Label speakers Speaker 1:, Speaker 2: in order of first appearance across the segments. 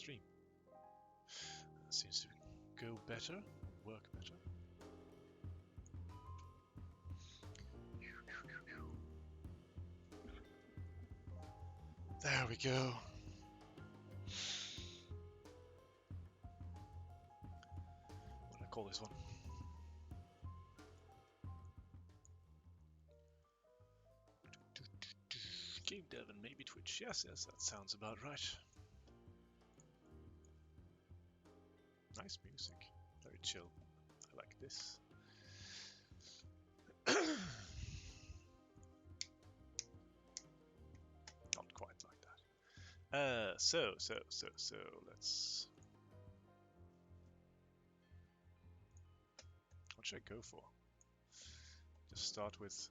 Speaker 1: stream. Seems to go better, work better. There we go. What do I call this one? Gamedev and maybe Twitch. Yes, that sounds about right. Nice music. Very chill. I like this. Not quite like that. So let's... What should I go for? Just start with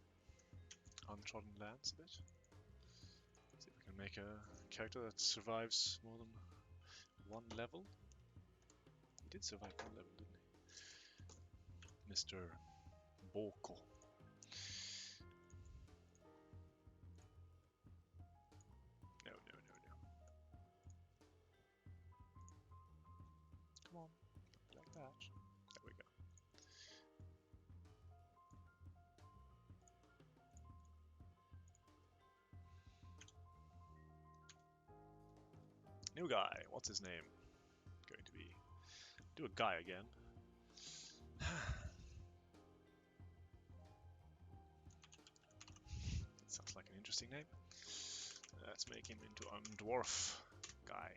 Speaker 1: untrodden lands a bit. See if we can make a character that survives more than one level. He did survive one level, didn't he? Mr. Boko. No. Come on, like that. There we go. New guy, what's his name? Going to be... Do a guy again. That sounds like an interesting name. Let's make him into a dwarf guy.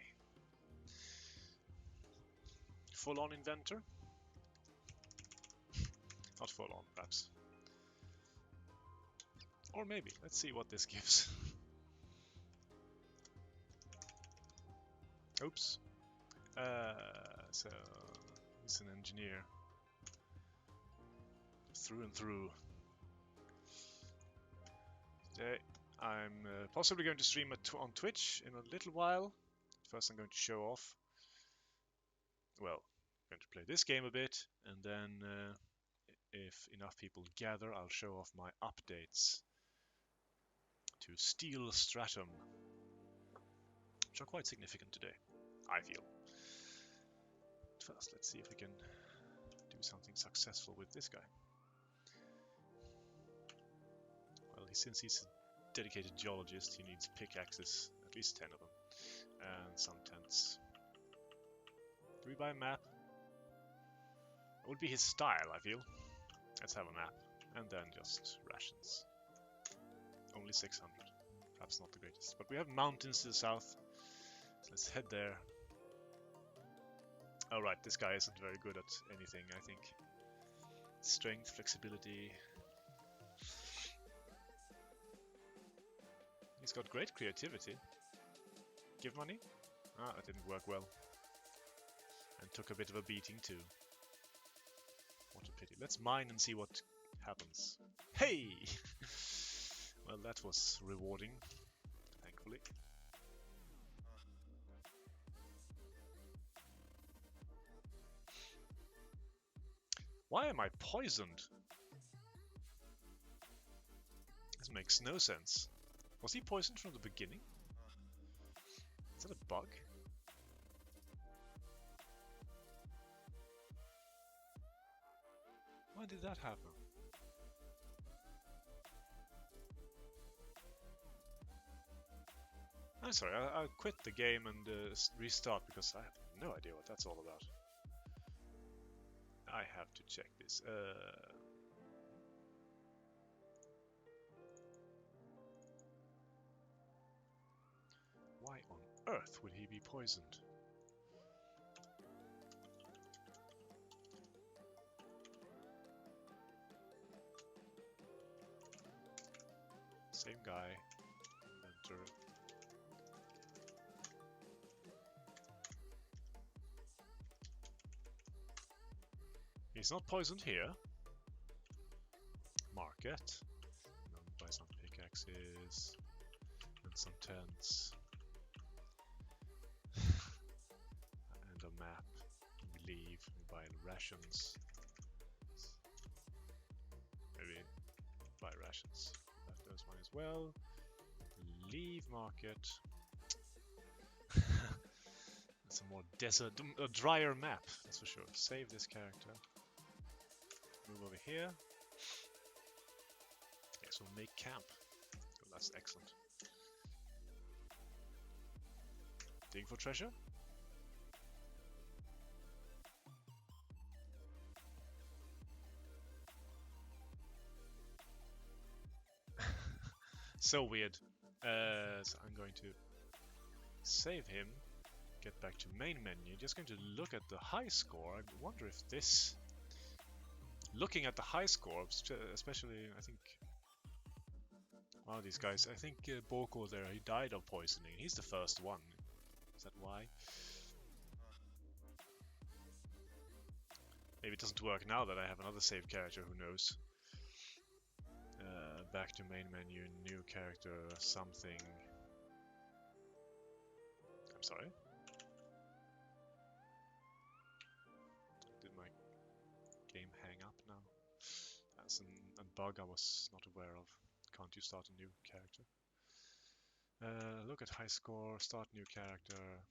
Speaker 1: Full-on inventor? Not full-on, perhaps. Or maybe. Let's see what this gives. Oops. So he's an engineer through and through. Today I'm possibly going to stream on Twitch in a little while. First I'm going to show off. Well, I'm going to play this game a bit, and then if enough people gather, I'll show off my updates to Steel Stratum, which are quite significant today, I feel. First, let's see if we can do something successful with this guy. Well, since he's a dedicated geologist, he needs pickaxes, at least 10 of them, and some tents. Do we buy a map? It would be his style, I feel. Let's have a map, and then just rations. Only 600. Perhaps not the greatest. But we have mountains to the south, so let's head there. Alright, this guy isn't very good at anything, I think. Strength, flexibility. He's got great creativity. Give money? Ah, that didn't work well. And took a bit of a beating too. What a pity. Let's mine and see what happens. Hey! Well, that was rewarding, thankfully. Why am I poisoned? This makes no sense. Was he poisoned from the beginning? Is that a bug? Why did that happen? I'm sorry, I'll quit the game and restart because I have no idea what that's all about. I have to check this. Why on earth would he be poisoned? Same guy. Enter. He's not poisoned here. Market. Buy some pickaxes and some tents. And a map. We leave. We buy rations. Maybe buy rations. That does mine as well. Leave market. It's a more desert, a drier map, that's for sure. Save this character. Move over here. Okay, so make camp. Oh, that's excellent. Dig for treasure. So weird. So I'm going to save him, get back to main menu, just going to look at the high score. I wonder if this... Looking at the high score, especially, I think... One of these guys, I think Borko there, he died of poisoning. He's the first one. Is that why? Maybe it doesn't work now that I have another saved character, who knows. Back to main menu, new character, something. I'm sorry. Did my game hang up now? That's a bug I was not aware of. Can't you start a new character? Look at high score, start new character.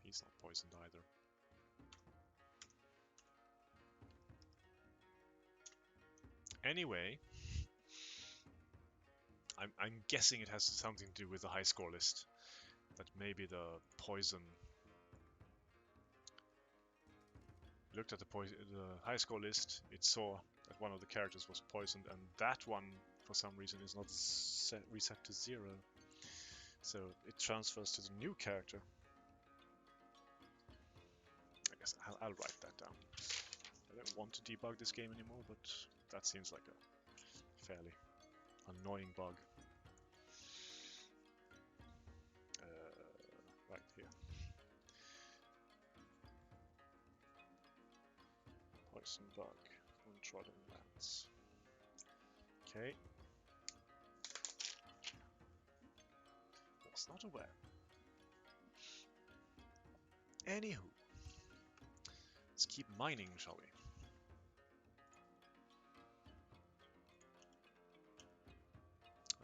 Speaker 1: He's not poisoned either. Anyway, I'm guessing it has something to do with the high score list. That maybe the poison... Looked at the high score list, it saw that one of the characters was poisoned, and that one, for some reason, is not reset to 0. So it transfers to the new character. I guess I'll write that down. I don't want to debug this game anymore, but that seems like a fairly annoying bug. Right here. Poison bug, untrodden lands. Okay. Was not aware. Anywho, let's keep mining, shall we?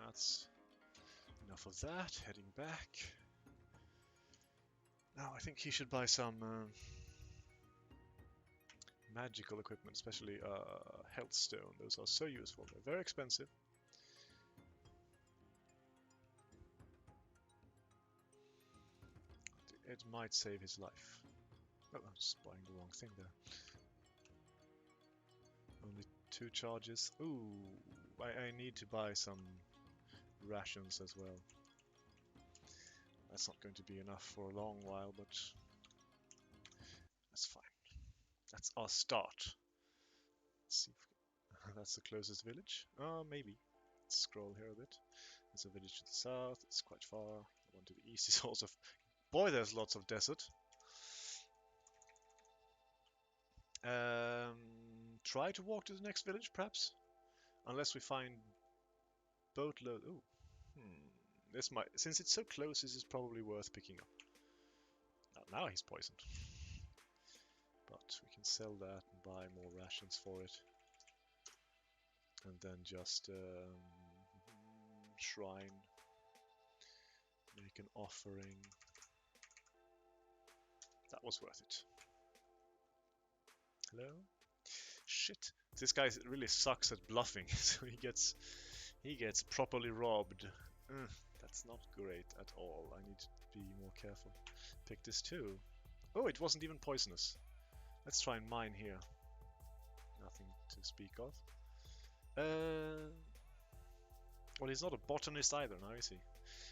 Speaker 1: That's enough of that. Heading back. Now I think he should buy some magical equipment, especially health stone. Those are so useful. They're very expensive. It might save his life. Oh, I'm just buying the wrong thing there. Only 2 charges. Ooh, I need to buy some rations as well. That's not going to be enough for a long while, but that's fine. That's our start. Let's see if that's the closest village. Maybe. Let's scroll here a bit. There's a village to the south. It's quite far. The one to the east is also... Boy, there's lots of desert. Try to walk to the next village, perhaps? Unless we find boatload... Ooh. This might... Since it's so close, this is probably worth picking up. Now he's poisoned. But we can sell that and buy more rations for it. And then just... shrine. Make an offering. That was worth it. Hello? Shit. This guy really sucks at bluffing, so he gets properly robbed. That's not great at all. I need to be more careful. Pick this too. Oh, it wasn't even poisonous. Let's try and mine here. Nothing to speak of. Well, he's not a botanist either now, is he?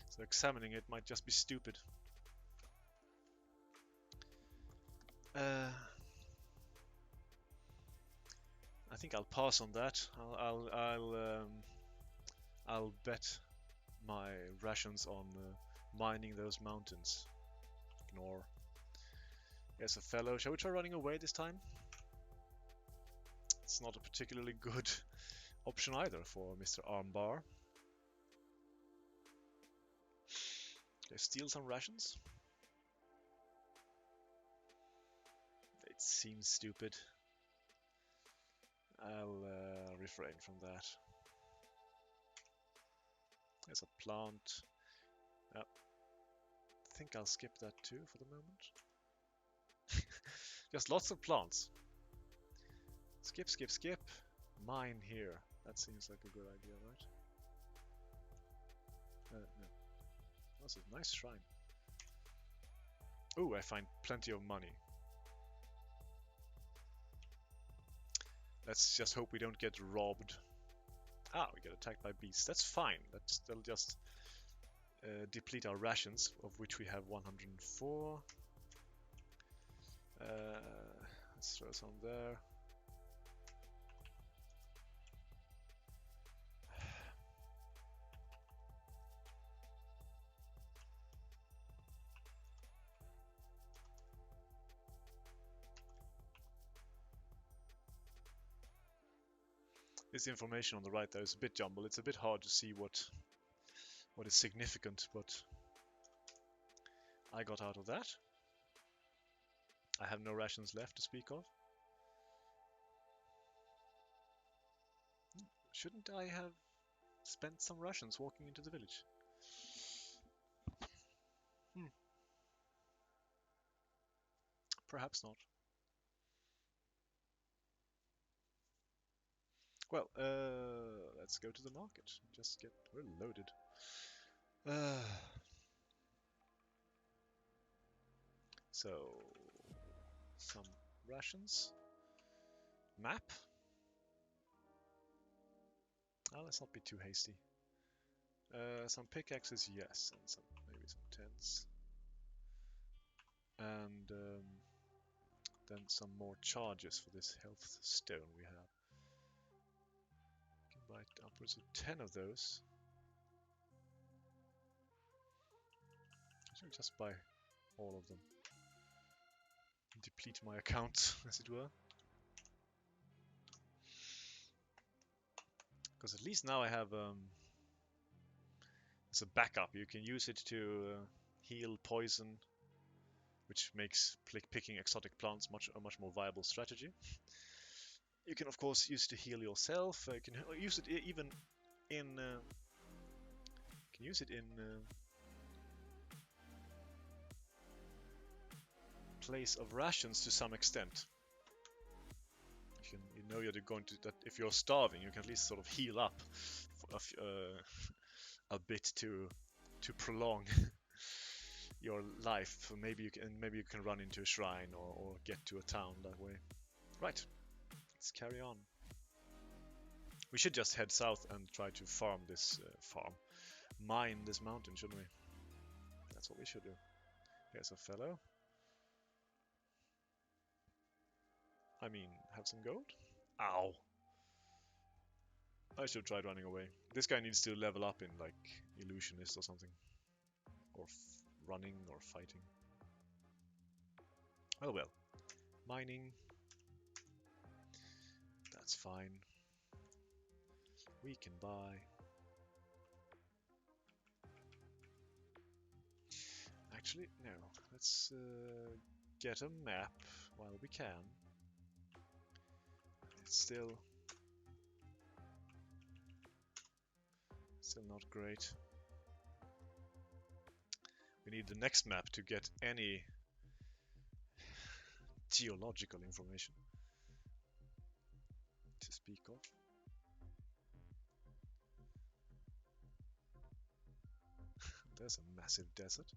Speaker 1: So examining it might just be stupid. I think I'll pass on that. I'll bet my rations on mining those mountains. Ignore. Yes, a fellow. Shall we try running away this time? It's not a particularly good option either for Mr. Armbar. Can I steal some rations? It seems stupid. I'll refrain from that. There's a plant. I think I'll skip that too for the moment. Just lots of plants. Skip, skip, skip. Mine here. That seems like a good idea, right? No. That's a nice shrine. Oh, I find plenty of money. Let's just hope we don't get robbed. Ah, we get attacked by beasts. That's fine. That'll just deplete our rations, of which we have 104. Let's throw some there. This information on the right there is a bit jumbled. It's a bit hard to see what is significant, but I got out of that. I have no rations left to speak of. Shouldn't I have spent some rations walking into the village? Perhaps not. Well, let's go to the market. We're loaded. So, some rations. Map. Let's not be too hasty. Some pickaxes, yes, and maybe some tents. And then some more charges for this health stone we have. We can buy upwards of 10 of those. I should just buy all of them. Deplete my account, as it were. Because at least now I have it's a backup. You can use it to heal poison, which makes picking exotic plants a much more viable strategy. You can of course use it to heal yourself. You can use it even in place of rations to some extent. You know you're going to that if you're starving, you can at least sort of heal up a bit to prolong your life. Maybe you can run into a shrine or get to a town that way. Right, let's carry on. We should just head south and try to farm this mine this mountain, shouldn't we? That's what we should do. Here's a fellow. I mean, have some gold? Ow! I should have tried running away. This guy needs to level up in, like, illusionist or something. Or running or fighting. Oh well. Mining. That's fine. We can buy. Actually, no. Let's get a map while we can. It's still not great. We need the next map to get any geological information to speak of. There's a massive desert.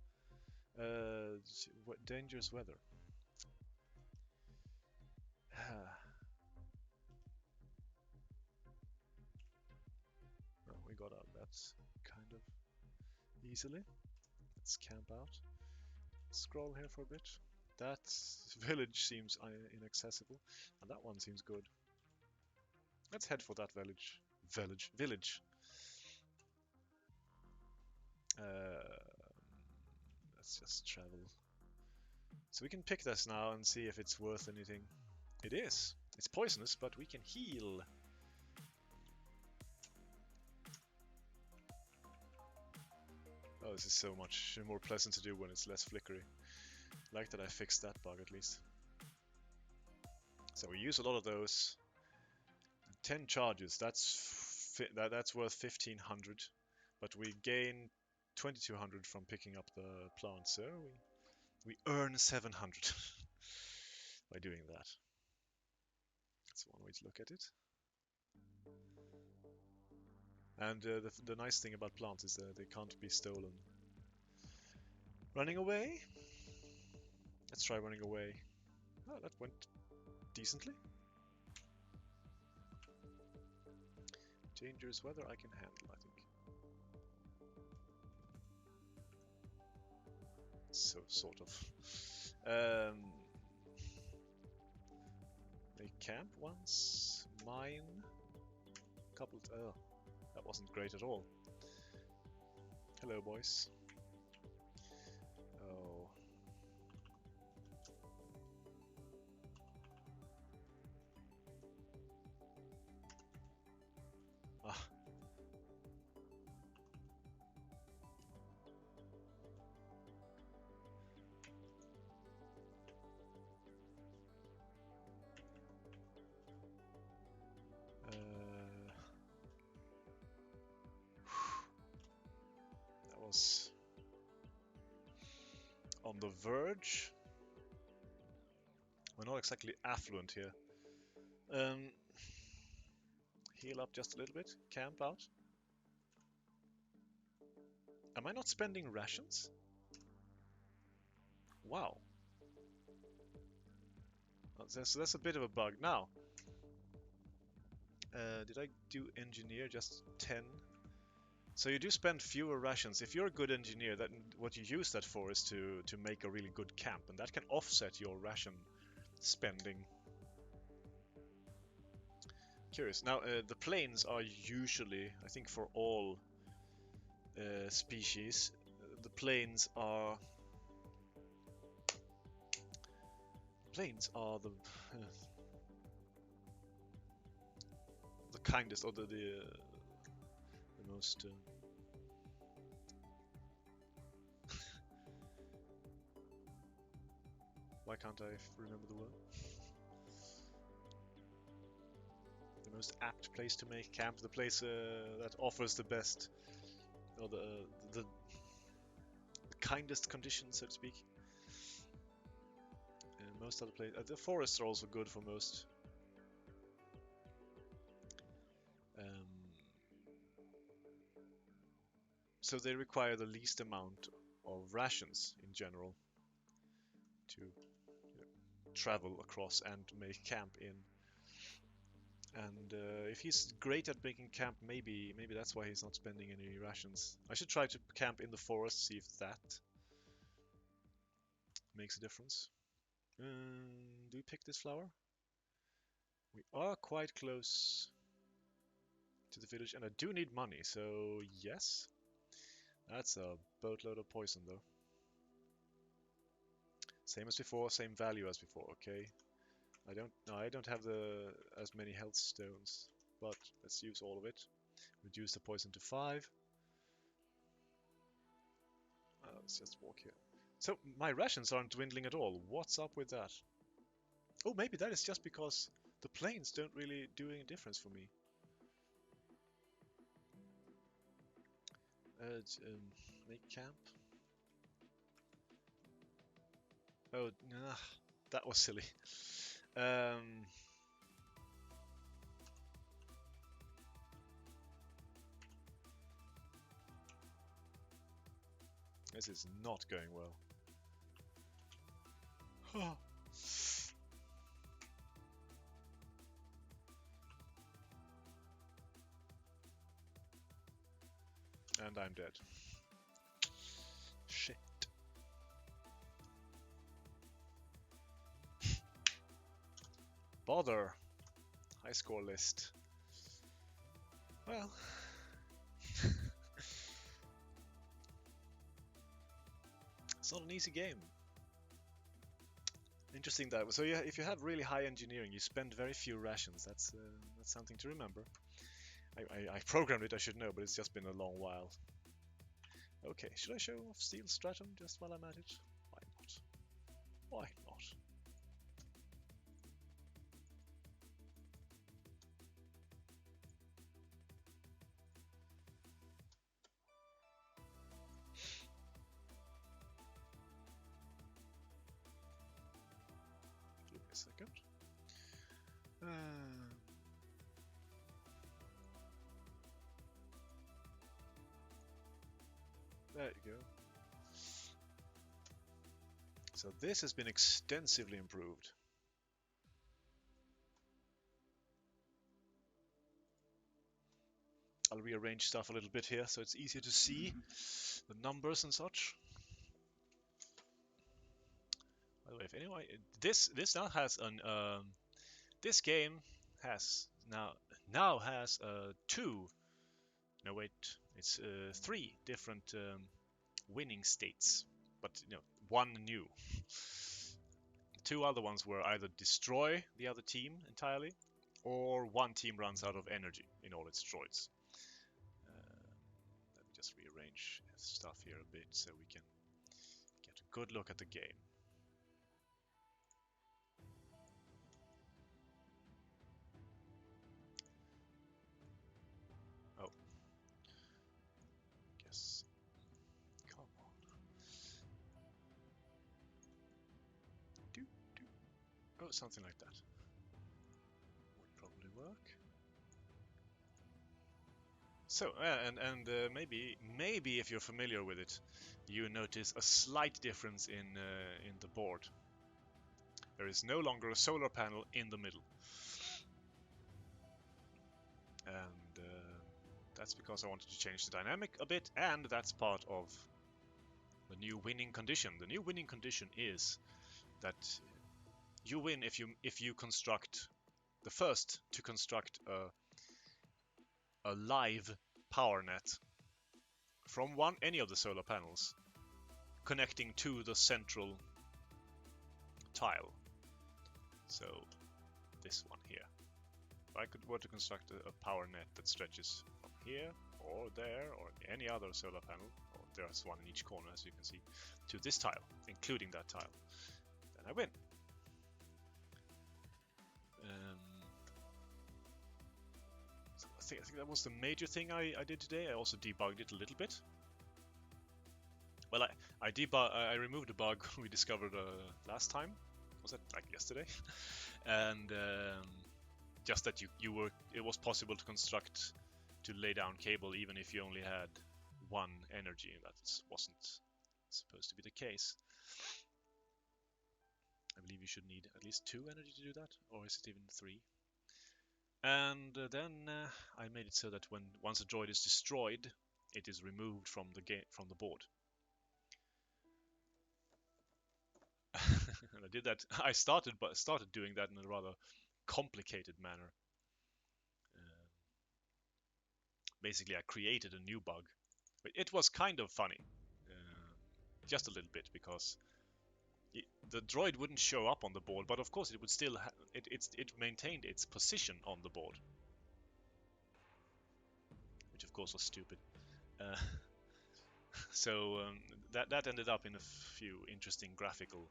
Speaker 1: Dangerous weather. Well, we got out of that kind of easily. Let's camp out. Scroll here for a bit. That village seems inaccessible, and that one seems good. Let's head for that village. Let's just travel. So we can pick this now and see if it's worth anything. It is. It's poisonous, but we can heal. Oh, this is so much more pleasant to do when it's less flickery. Like that I fixed that bug at least. So we use a lot of those. 10 charges, that's worth 1500. but we gain 2200 from picking up the plant, so we earn 700 by doing that. That's one way to look at it. And the nice thing about plants is that they can't be stolen. Running away? Let's try running away. Oh, that went decently. Dangerous weather I can handle, I think. So, sort of. They camp once. Mine. Coupled. Oh, that wasn't great at all. Hello, boys. Oh. Ah. That was on the verge. We're not exactly affluent here. Heal up just a little bit. Camp out. Am I not spending rations? Wow. So that's a bit of a bug. Now, did I do engineer just 10? So you do spend fewer rations. If you're a good engineer, then what you use that for is to make a really good camp, and that can offset your ration spending. Curious. Now, the plains are usually, I think for all species, the plains are the kindest, or the most why can't I remember the word? The most apt place to make camp, the place that offers the best, or the kindest conditions, so to speak. And most other places, the forests are also good for most. So they require the least amount of rations in general to travel across and make camp in. And if he's great at making camp, maybe that's why he's not spending any rations. I should try to camp in the forest, see if that makes a difference. Do we pick this flower? We are quite close to the village, and I do need money, so yes. That's a boatload of poison, though. Same as before, same value as before. Okay. I don't have as many health stones, but let's use all of it. Reduce the poison to 5. Let's just walk here. So my rations aren't dwindling at all. What's up with that? Oh, maybe that is just because the plains don't really do any difference for me. Make camp. Oh, nah, that was silly. This is not going well. And I'm dead. Shit. Bother. High score list. Well. It's not an easy game. Interesting that. So yeah, if you have really high engineering, you spend very few rations. That's something to remember. I programmed it, I should know, but it's just been a long while. Okay, should I show off Steel Stratum just while I'm at it? Why not? Why not? second. There you go. So this has been extensively improved. I'll rearrange stuff a little bit here so it's easier to see the numbers and such. By the way, if anyone, this now has an this game has now has three different winning states, but one new. Two other ones were either destroy the other team entirely, or one team runs out of energy in all its droids. Let me just rearrange stuff here a bit so we can get a good look at the game. Oh. Guess. Come on. Oh, something like that. Would probably work. So, maybe if you're familiar with it, you notice a slight difference in the board. There is no longer a solar panel in the middle, and that's because I wanted to change the dynamic a bit, and that's part of the new winning condition. The new winning condition is that you win if you construct the first to construct a live power net from any of the solar panels connecting to the central tile. So this one here. If I were to construct a power net that stretches from here or there or any other solar panel, or there's one in each corner as you can see, to this tile, including that tile, then I win. So I think that was the major thing I did today. I also debugged it a little bit. Well, I removed a bug we discovered last time. Was that like yesterday? And just that it was possible to lay down cable even if you only had one energy. That wasn't supposed to be the case. I believe you should need at least 2 energy to do that, or is it even 3? And then I made it so that once a droid is destroyed, it is removed from the board. And I did that. I started doing that in a rather complicated manner. Basically, I created a new bug. But it was kind of funny, just a little bit, because the droid wouldn't show up on the board, but of course it would still it maintained its position on the board, which of course was stupid. So that ended up in a few interesting graphical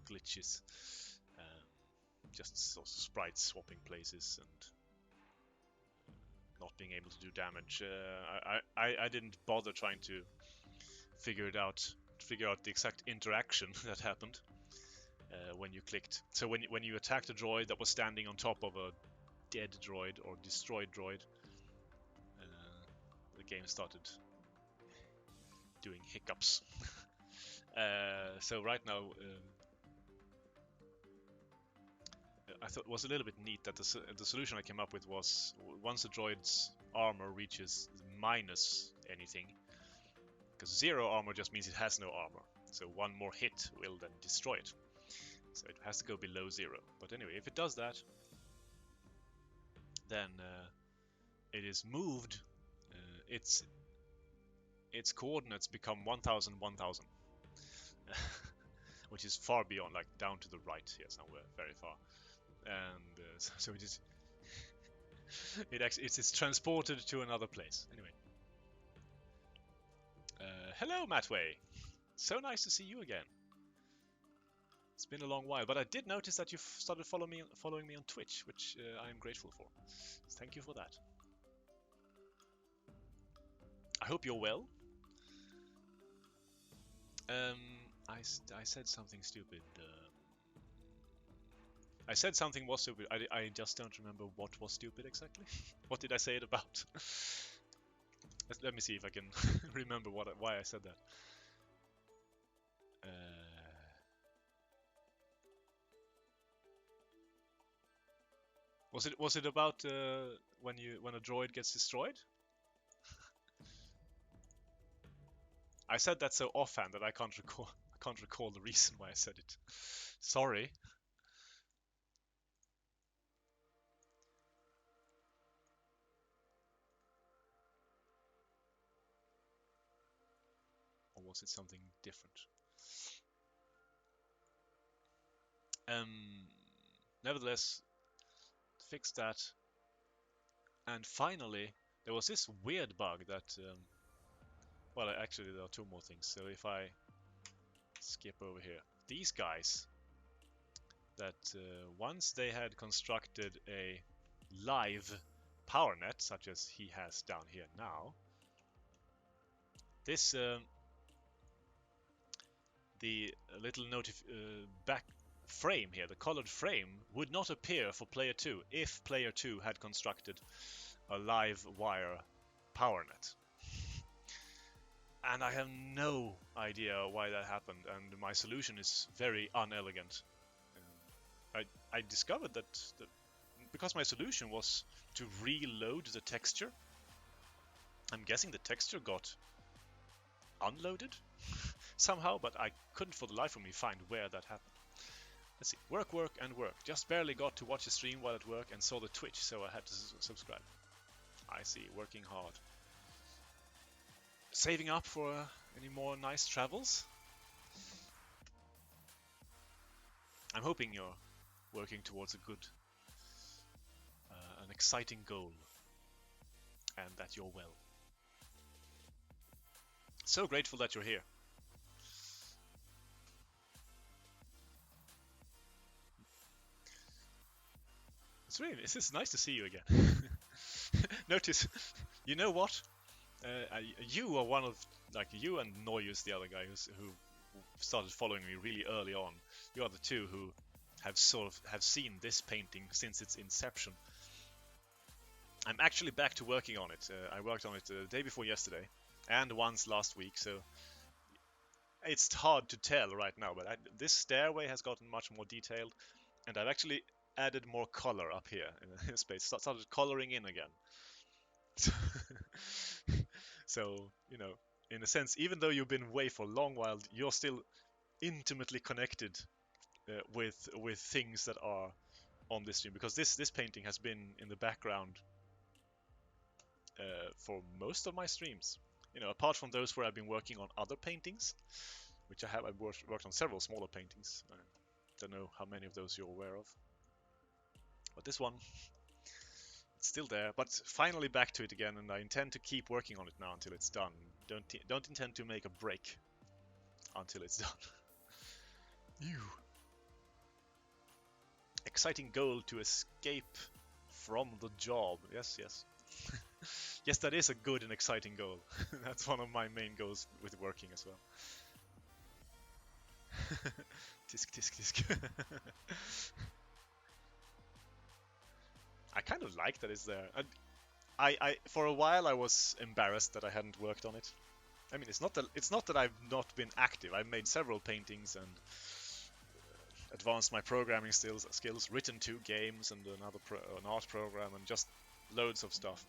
Speaker 1: glitches, just sort of sprites swapping places and not being able to do damage. I didn't bother trying to figure out the exact interaction that happened when you clicked. So when you attacked a droid that was standing on top of a dead droid or destroyed droid, the game started doing hiccups. So right now, I thought it was a little bit neat that the solution I came up with was once a droid's armor reaches minus anything, because 0 armor just means it has no armor, so one more hit will then destroy it. So it has to go below 0. But anyway, if it does that, then it is moved. Its coordinates become 1000, 1000, which is far beyond, like down to the right here somewhere, very far. And so it is. It's transported to another place. Anyway. Hello, Mattway. So nice to see you again. It's been a long while, but I did notice that you've started following me on Twitch, which I am grateful for. So thank you for that. I hope you're well. I said something stupid. I said something was stupid. I just don't remember what was stupid exactly. What did I say it about? Let me see if I can remember why I said that. Was it about when a droid gets destroyed? I said that so offhand that I can't recall the reason why I said it. Sorry. Or was it something different? Nevertheless, fixed that. And finally, there was this weird bug that, well, actually there are two more things. So if I skip over here, these guys, that once they had constructed a live power net, such as he has down here now, this the little back frame here, the colored frame, would not appear for player 2 if player 2 had constructed a live wire power net. And I have no idea why that happened, and my solution is very unelegant. I discovered that because my solution was to reload the texture, I'm guessing the texture got unloaded somehow, but I couldn't for the life of me find where that happened. Let's see, work, and work. Just barely got to watch the stream while at work and saw the Twitch, so I had to subscribe. I see, working hard. Saving up for any more nice travels? I'm hoping you're working towards a good, an exciting goal, and that you're well. So grateful that you're here. This is nice to see you again. Notice, you know what? You are one of, like, you and Noyus, the other guy who started following me really early on. You are the two who have seen this painting since its inception. I'm actually back to working on it. I worked on it the day before yesterday and once last week, so it's hard to tell right now, but this stairway has gotten much more detailed, and I've actually added more color up here in the space. Started coloring in again. So, you know, in a sense, even though you've been away for a long while, you're still intimately connected with things that are on this stream, because this painting has been in the background for most of my streams. You know, apart from those where I've been working on other paintings, which I've worked on several smaller paintings. I don't know how many of those you're aware of. But this one, it's still there, but finally back to it again, and I intend to keep working on it now until it's done. Don't intend to make a break until it's done. You. Exciting goal to escape from the job. Yes. Yes, that is a good and exciting goal. That's one of my main goals with working as well. Tisk. I kind of like that it's there. I for a while I was embarrassed that I hadn't worked on it. I mean, it's not that I've not been active. I've made several paintings and advanced my programming skills, written 2 games and an art program, and just loads of stuff.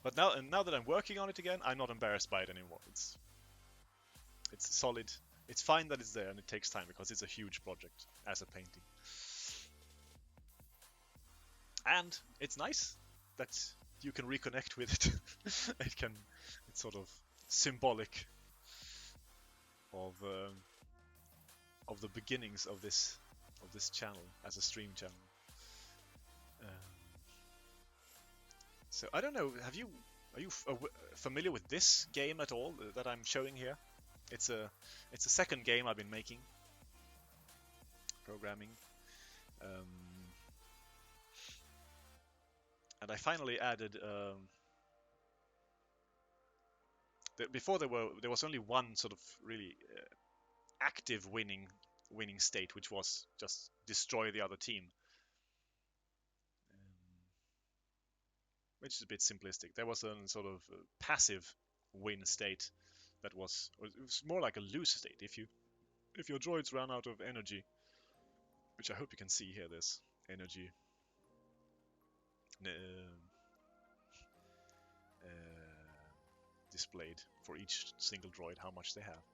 Speaker 1: But now that I'm working on it again, I'm not embarrassed by it anymore. It's solid. It's fine that it's there, and it takes time because it's a huge project as a painting. And it's nice that you can reconnect with it. It's sort of symbolic of the beginnings of this channel as a stream channel. So I don't know. Are you familiar with this game at all that I'm showing here? It's a second game I've been making, programming, and I finally added. Before there was only one sort of really active winning state, which was just destroy the other team. which is a bit simplistic. There was a sort of passive win state that was, or it was more like a lose state. If your droids ran out of energy, which I hope you can see here, this energy displayed for each single droid, how much they have.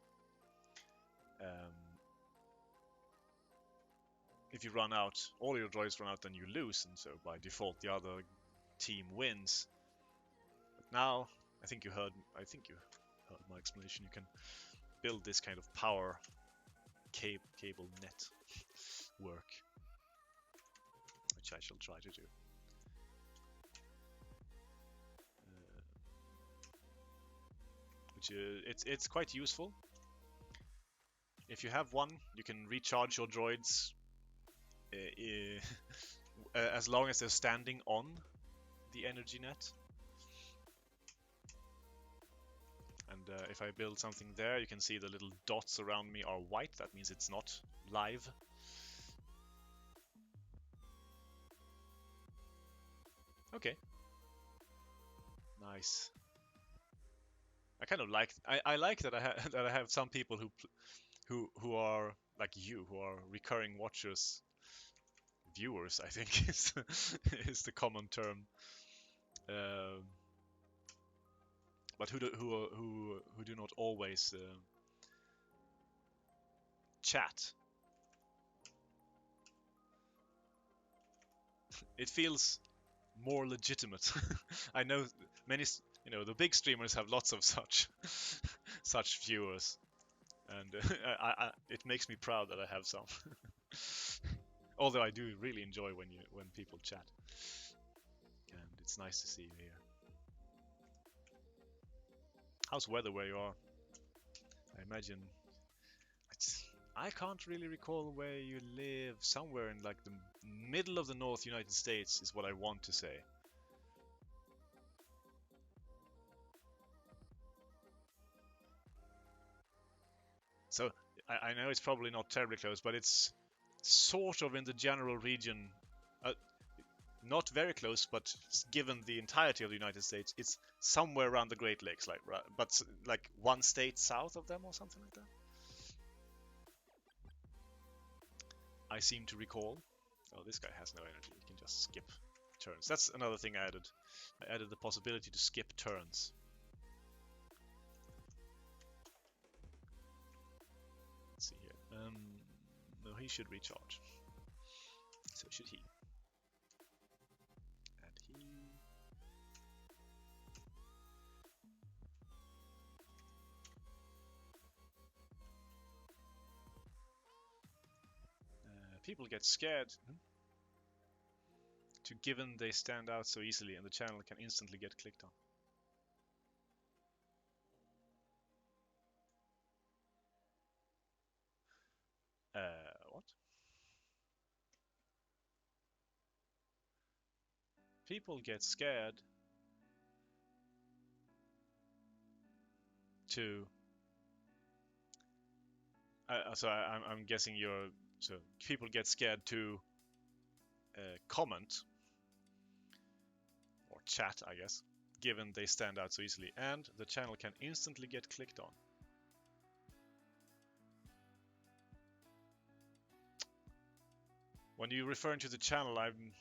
Speaker 1: If you run out, all your droids run out, then you lose, and so by default the other team wins. But now, I think you heard my explanation. You can build this kind of power cable net work, which I shall try to do. It's quite useful. If you have one, you can recharge your droids as long as they're standing on the energy net. And if I build something there, you can see the little dots around me are white. That means it's not live. Okay. Nice. I kind of like. I like that I have some people who are like you, who are recurring watchers, viewers. I think is the common term. But who do not always chat. It feels more legitimate. I know many, the big streamers have lots of such viewers, and it makes me proud that I have some. Although I do really enjoy when people chat, and it's nice to see you here. How's weather where you are? I imagine I can't really recall where you live. Somewhere in like the middle of the North United States is what I want to say. So I know it's probably not terribly close, but it's sort of in the general region. Not very close, but given the entirety of the United States, it's somewhere around the Great Lakes, but like one state south of them or something like that. I seem to recall. Oh, this guy has no energy. He can just skip turns. That's another thing I added. I added the possibility to skip turns. Let's see here. No, he should recharge. So should he. And he. People get scared given they stand out so easily and the channel can instantly get clicked on. What? People get scared to... so I'm guessing you're... So people get scared to comment or chat, I guess, given they stand out so easily, and the channel can instantly get clicked on. When you refer to the channel, I'm...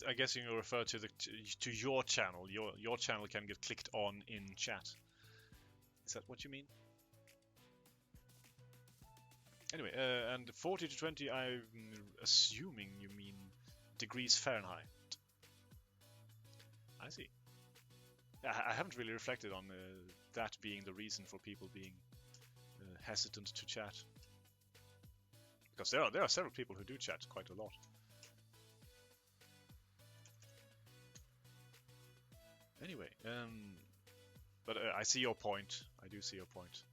Speaker 1: I guess you refer to your channel. Your channel can get clicked on in chat. Is that what you mean? Anyway, and 40 to 20, I'm assuming you mean degrees Fahrenheit. I see. I haven't really reflected on that being the reason for people being hesitant to chat. Because there are several people who do chat quite a lot. Anyway, but I see your point. I do see your point.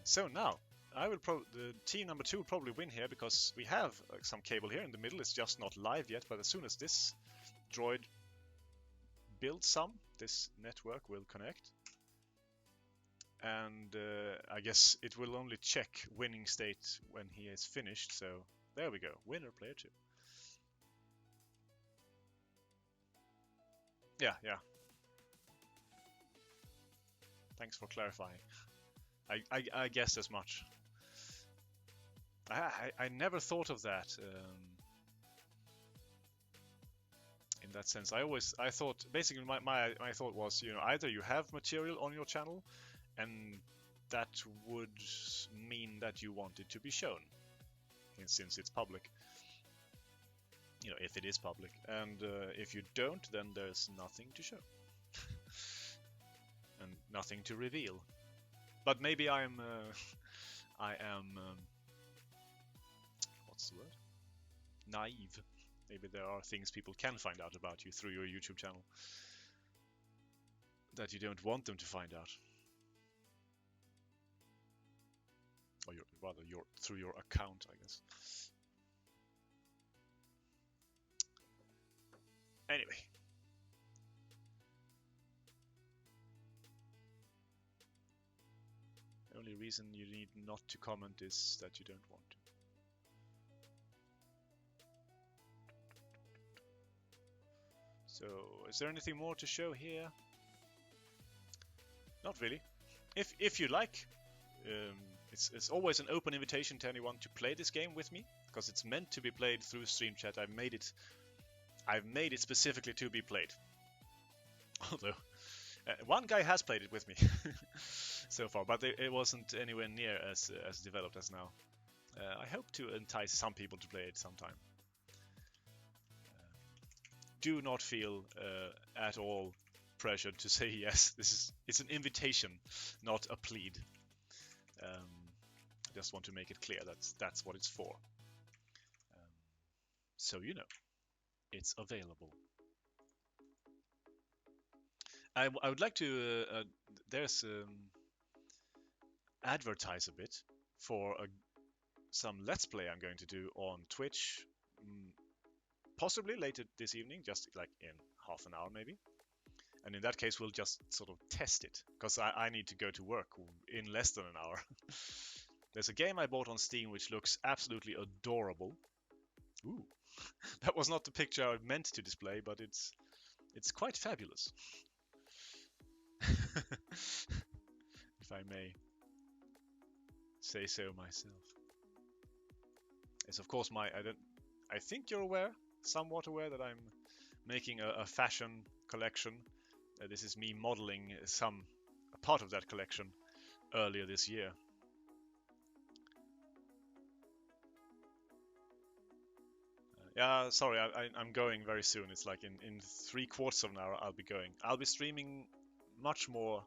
Speaker 1: So now, the team number 2 will probably win here because we have some cable here in the middle. It's just not live yet, but as soon as this droid builds some, this network will connect. And I guess it will only check winning state when he is finished. So there we go, winner player 2. Yeah. Thanks for clarifying. I guessed as much. I never thought of that in that sense. I thought basically my thought was, you know, either you have material on your channel and that would mean that you want it to be shown, and since it's public, you know, if it is public, and if you don't, then there's nothing to show and nothing to reveal. But maybe I am what's the word? Naive. Maybe there are things people can find out about you through your YouTube channel that you don't want them to find out. Or through your account, I guess. Anyway. The only reason you need not to comment is that you don't want to. So, is there anything more to show here? Not really. If you like, it's always an open invitation to anyone to play this game with me, because it's meant to be played through stream chat. I've made it specifically to be played. Although one guy has played it with me so far, but it wasn't anywhere near as developed as now. I hope to entice some people to play it sometime. Do not feel at all pressured to say yes. It's an invitation, not a plead. I just want to make it clear that's what it's for. So you know, it's available. I would like to advertise a bit for some Let's Play I'm going to do on Twitch, possibly later this evening, just like in half an hour maybe. And in that case, we'll just sort of test it, because I need to go to work in less than an hour. There's a game I bought on Steam which looks absolutely adorable. Ooh, that was not the picture I meant to display, but it's quite fabulous. If I may say so myself. It's of course I think you're somewhat aware that I'm making a fashion collection. This is me modeling a part of that collection earlier this year. Yeah, sorry, I'm going very soon. It's like in 3/4 of an hour I'll be going. I'll be streaming much more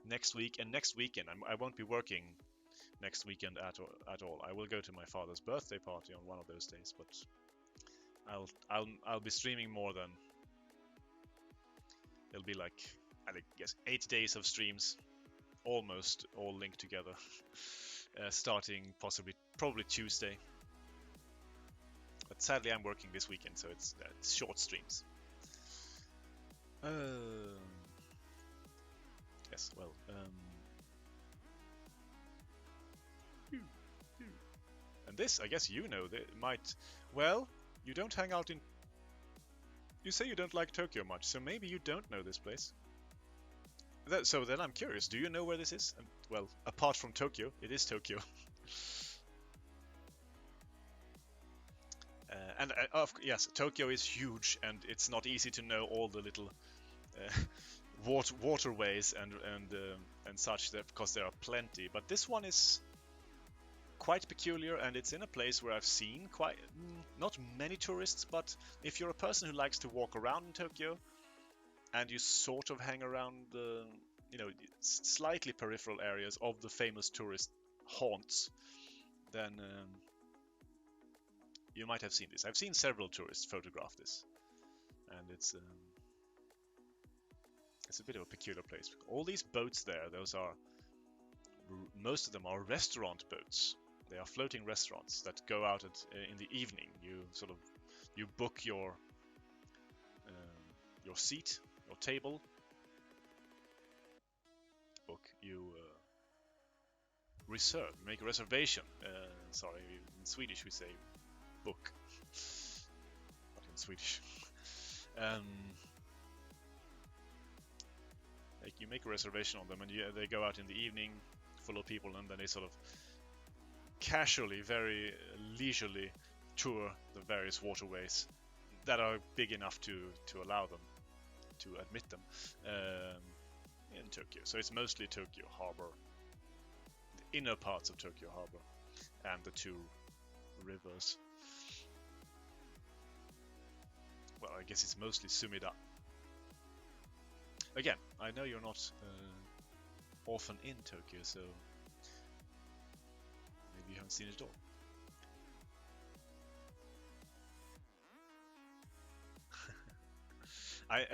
Speaker 1: next week and next weekend. I won't be working next weekend at all. I will go to my father's birthday party on one of those days, but I'll be streaming more than. It'll be like, I guess, 8 days of streams, almost all linked together, starting probably Tuesday. But sadly, I'm working this weekend, so it's short streams. Yes, well. And this, I guess you know, well, you don't hang out in. You say you don't like Tokyo much, so maybe you don't know this place. So then I'm curious, do you know where this is? Well, apart from Tokyo, it is Tokyo. Yes, Tokyo is huge, and it's not easy to know all the little waterways and such, because there are plenty. But this one is quite peculiar, and it's in a place where I've seen not many tourists, but if you're a person who likes to walk around in Tokyo and you sort of hang around the slightly peripheral areas of the famous tourist haunts, then you might have seen this. I've seen several tourists photograph this, and it's a bit of a peculiar place. All these boats there, those are most of them are restaurant boats. They are floating restaurants that go out in the evening. You book your seat, your table. You reserve, make a reservation. Sorry, in Swedish we say book, not in Swedish. You make a reservation on them, and they go out in the evening, full of people, and then they sort of casually, very leisurely tour the various waterways that are big enough to allow them, to admit them in Tokyo. So it's mostly Tokyo Harbor, the inner parts of Tokyo Harbor, and the two rivers. Well, I guess it's mostly Sumida. Again, I know you're not often in Tokyo, so maybe you haven't seen it at all. I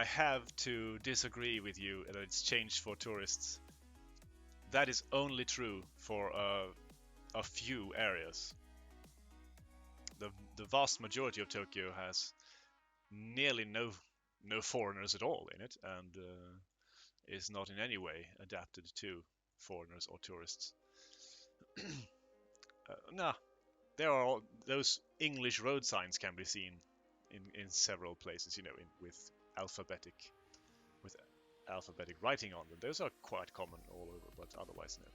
Speaker 1: have to disagree with you that it's changed for tourists. That is only true for a few areas. The vast majority of Tokyo has nearly no foreigners at all in it, and is not in any way adapted to foreigners or tourists. Nah, there are those English road signs can be seen in several places, with alphabetic writing on them. Those are quite common all over, but otherwise no.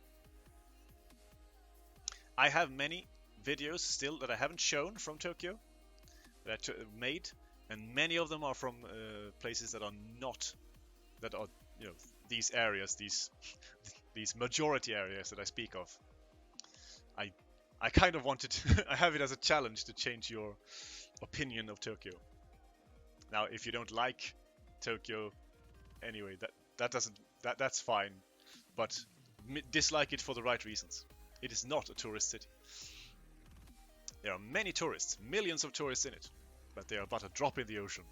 Speaker 1: I have many videos still that I haven't shown from Tokyo that I made, and many of them are from places that are these areas, these majority areas that I speak of. I kind of wanted to I have it as a challenge to change your opinion of Tokyo. Now, if you don't like Tokyo, anyway, that's fine, but dislike it for the right reasons. It is not a tourist city. There are many tourists, millions of tourists in it, but they are but a drop in the ocean.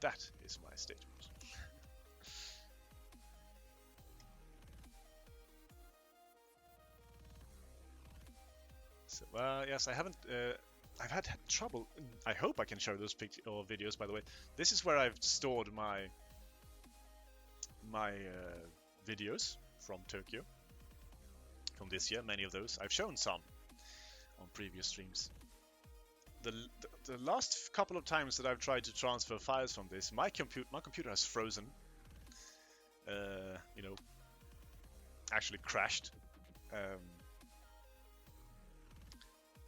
Speaker 1: That is my statement. So, yes, I haven't. I've had trouble. I hope I can show those pictures or videos. By the way, this is where I've stored my videos from Tokyo from this year. Many of those I've shown some on previous streams. The last couple of times that I've tried to transfer files from this, my computer has frozen. Actually crashed.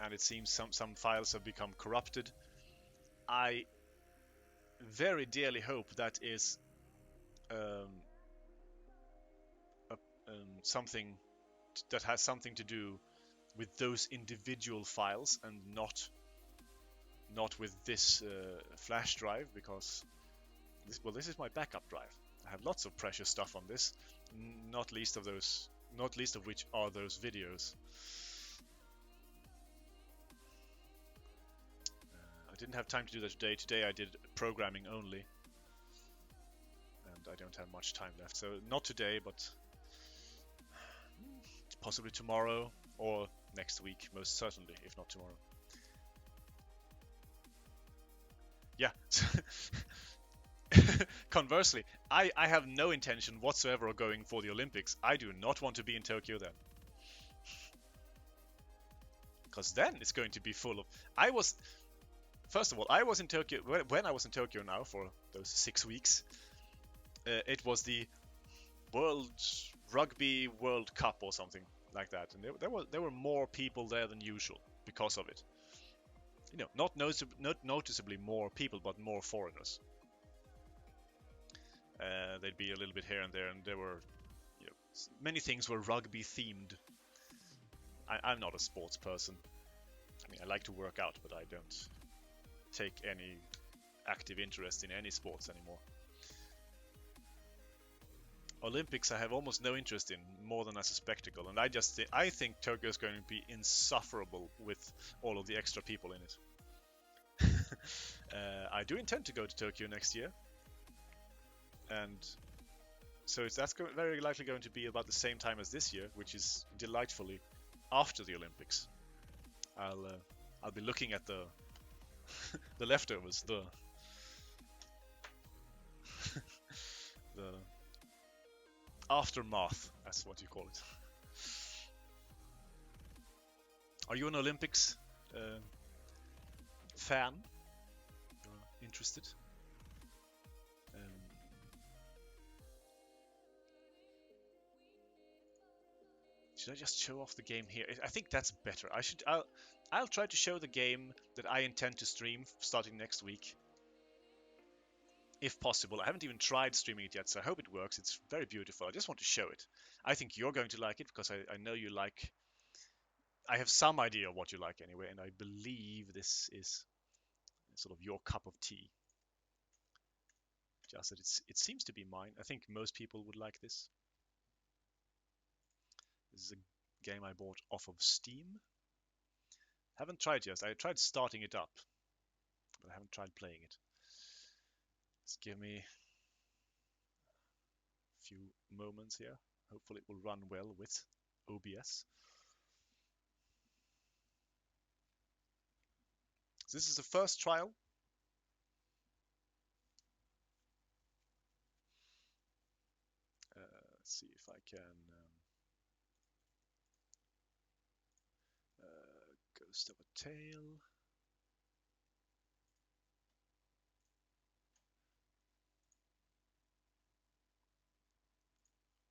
Speaker 1: And it seems some files have become corrupted. I very dearly hope that is something that has something to do with those individual files and not with this flash drive, because this is my backup drive. I have lots of precious stuff on this, not least of which are those videos. I didn't have time to do that today. Today I did programming only, and I don't have much time left. So not today, but possibly tomorrow or next week, most certainly, if not tomorrow. Yeah. Conversely, I have no intention whatsoever of going for the Olympics. I do not want to be in Tokyo then. Because then it's going to be full of... First of all, I was in Tokyo, when I was in Tokyo now for those 6 weeks, it was the Rugby World Cup or something like that. And there were more people there than usual because of it. Not noticeably more people, but more foreigners. They'd be a little bit here and there, and there were, many things were rugby themed. I'm not a sports person. I mean, I like to work out, but I don't take any active interest in any sports anymore. Olympics I have almost no interest in, more than as a spectacle, and I think Tokyo is going to be insufferable with all of the extra people in it. I do intend to go to Tokyo next year, and so that's very likely going to be about the same time as this year, which is delightfully after the Olympics. I'll be looking at the the leftovers, the aftermath. That's what you call it. Are you an Olympics fan? You're interested? Should I just show off the game here? I think that's better. I'll try to show the game that I intend to stream starting next week, if possible. I haven't even tried streaming it yet, so I hope it works. It's very beautiful. I just want to show it. I think you're going to like it because I know you like. I have some idea of what you like anyway, and I believe this is sort of your cup of tea. Just that it seems to be mine. I think most people would like this. This is a game I bought off of Steam. Haven't tried yet. I tried starting it up, but I haven't tried playing it. Just give me a few moments here. Hopefully it will run well with OBS. So this is the first trial. Let's see if I can Ghost of a Tale.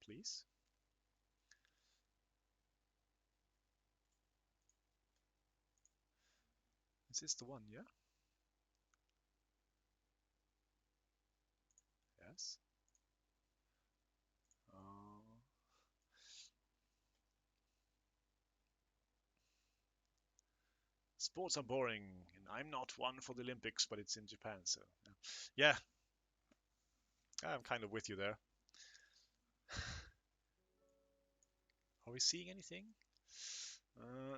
Speaker 1: Please. Is this the one? Yeah. Yes. Sports are boring, and I'm not one for the Olympics, but it's in Japan, so yeah. I'm kind of with you there. Are we seeing anything?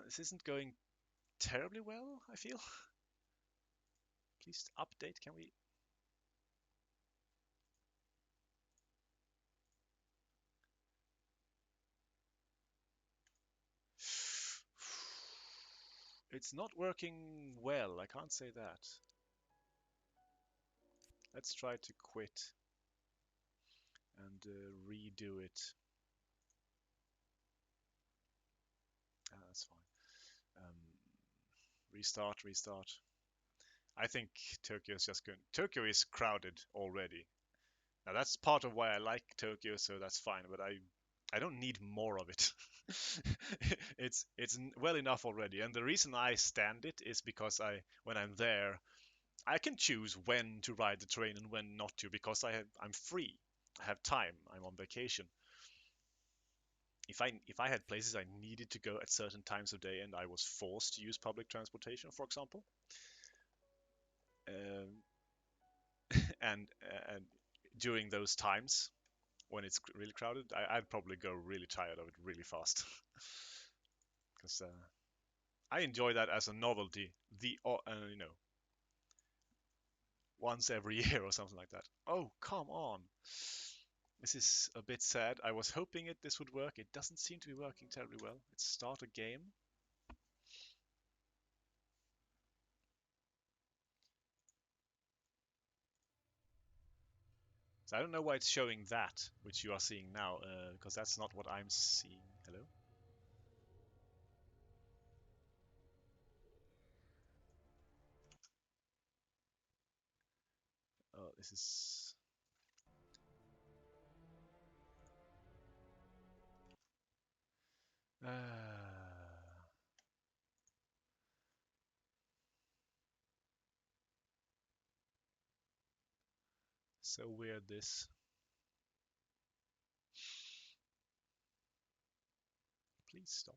Speaker 1: This isn't going terribly well, I feel. Please update, can we? It's not working well, I can't say that. Let's try to quit and redo it. That's fine. Restart. I think Tokyo is just going. Tokyo is crowded already. Now that's part of why I like Tokyo, so that's fine. But I don't need more of it. it's well enough already. And the reason I stand it is because when I'm there, I can choose when to ride the train and when not to because I'm free. I have time. I'm on vacation. If I had places I needed to go at certain times of day and I was forced to use public transportation, for example, um, and during those times when it's really crowded, I'd probably go really tired of it really fast because I enjoy that as a novelty. Once every year or something like that. Oh, come on. This is a bit sad. I was hoping this would work. It doesn't seem to be working terribly well. Let's start a game. So I don't know why it's showing that, which you are seeing now, because that's not what I'm seeing. Hello? Oh, this is... So weird, this. Please stop.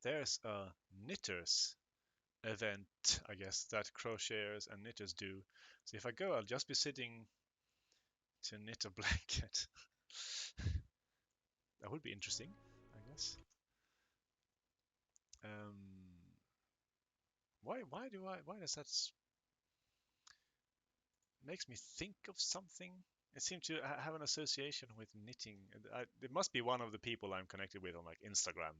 Speaker 1: there's a knitters event, I guess, that crocheters and knitters do. So if I go, I'll just be sitting to knit a blanket. That would be interesting, I guess. Why does that makes me think of something? It seems to have an association with knitting. It must be one of the people I'm connected with on like Instagram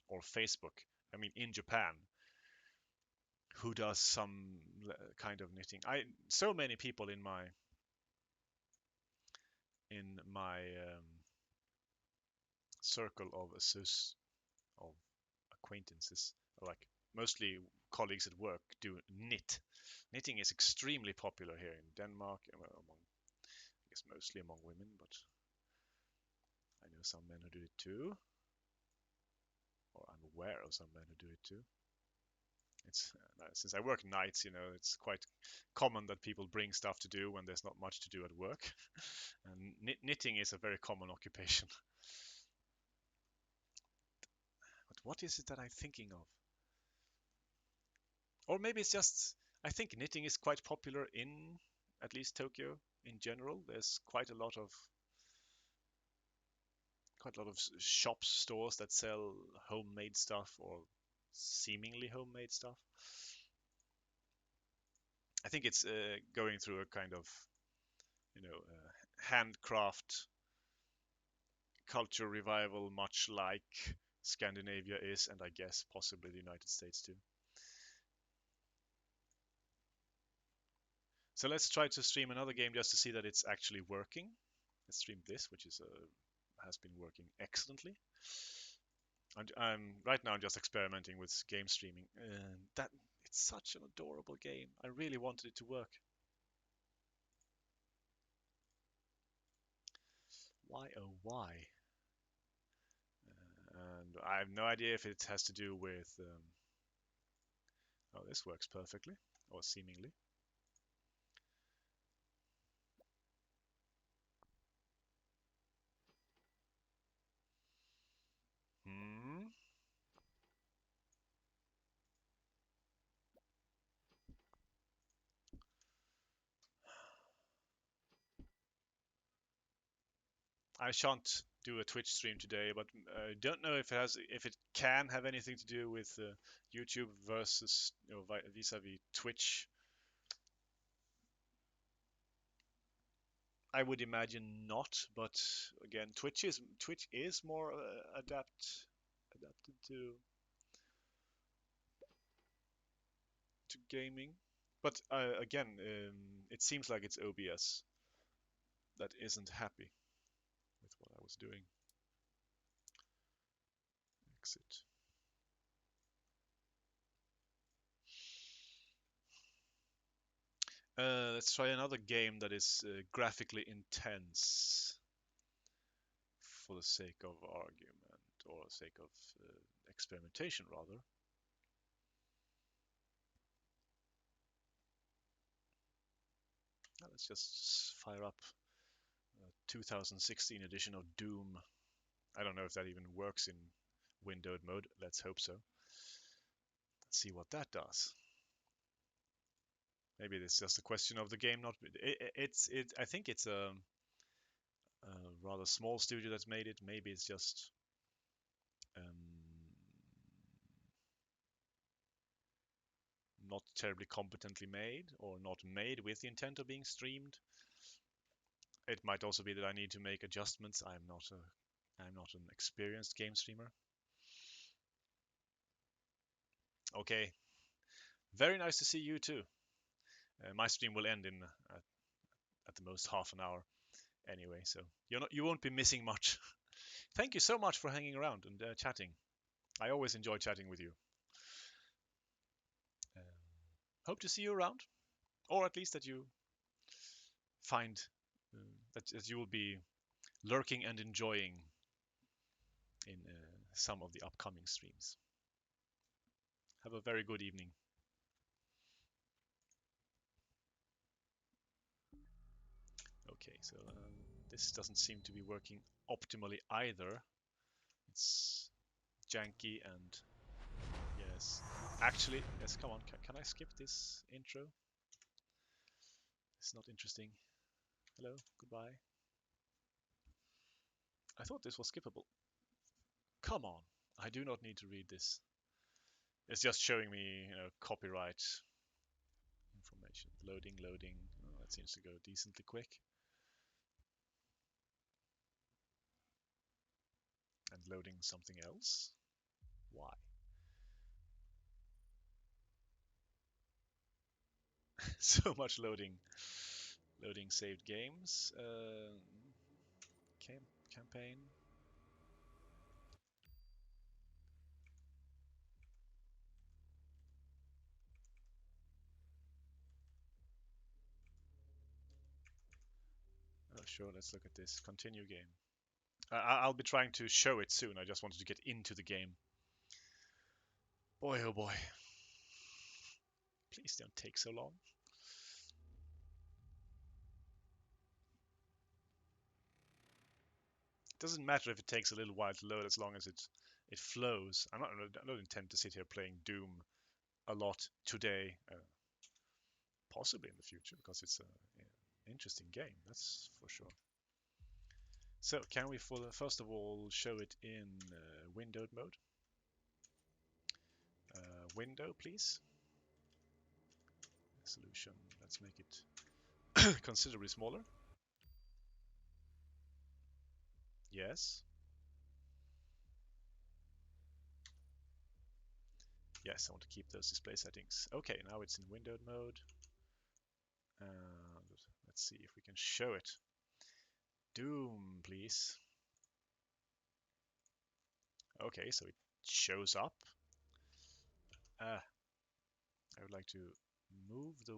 Speaker 1: or Facebook. I mean, in Japan, who does some kind of knitting. So many people in my circle of acquaintances, like mostly colleagues at work, do knit. Knitting is extremely popular here in Denmark, among, I guess mostly among women, but I know some men who do it too, or I'm aware of some men who do it too. It's since I work nights, it's quite common that people bring stuff to do when there's not much to do at work. And knitting is a very common occupation. But what is it that I'm thinking of? Or maybe it's just, I think knitting is quite popular in at least Tokyo in general. There's quite a lot of shops, stores that sell homemade stuff or seemingly homemade stuff. I think it's going through a kind of, handcraft culture revival, much like Scandinavia is, and I guess possibly the United States too. So let's try to stream another game just to see that it's actually working. Let's stream this, which has been working excellently. I'm right now I'm just experimenting with game streaming. That it's such an adorable game. I really wanted it to work. Why oh why? And I have no idea if it has to do with. Oh, this works perfectly, or seemingly. Hmm. I shan't do a Twitch stream today, but I don't know if it can have anything to do with YouTube versus vis-a-vis Twitch. I would imagine not, but again, Twitch is more adapted to gaming. But again, it seems like it's OBS that isn't happy with what I was doing. Exit. Let's try another game that is graphically intense for the sake of argument or sake of experimentation, rather. Now let's just fire up a 2016 edition of Doom. I don't know if that even works in windowed mode. Let's hope so. Let's see what that does. Maybe it's just a question of the game not. I think it's a rather small studio that's made it. Maybe it's just not terribly competently made, or not made with the intent of being streamed. It might also be that I need to make adjustments. I'm not an experienced game streamer. Okay, very nice to see you too. My stream will end in at the most half an hour anyway, so you won't be missing much. Thank you so much for hanging around and chatting. I always enjoy chatting with you. Uh, Hope to see you around, or at least that you find that you will be lurking and enjoying in some of the upcoming streams. Have a very good evening. Okay, so this doesn't seem to be working optimally either. It's janky and Yes. Actually, yes, come on. Can I skip this intro? It's not interesting. Hello, goodbye. I thought this was skippable. Come on. I do not need to read this. It's just showing me, copyright information. Loading, loading. Oh, that seems to go decently quick. And loading something else. Why? So much loading. Loading saved games. Campaign. Oh, sure, let's look at this. Continue game. I'll be trying to show it soon. I just wanted to get into the game. Boy, oh boy. Please don't take so long. It doesn't matter if it takes a little while to load as long as it flows. I don't intend to sit here playing Doom a lot today. Possibly in the future, because it's an interesting game, that's for sure. So, can we first of all show it in windowed mode? Window, please. Resolution, let's make it considerably smaller. Yes. Yes, I want to keep those display settings. Okay, now it's in windowed mode. And let's see if we can show it. Doom, please. Okay, so it shows up. I would like to move the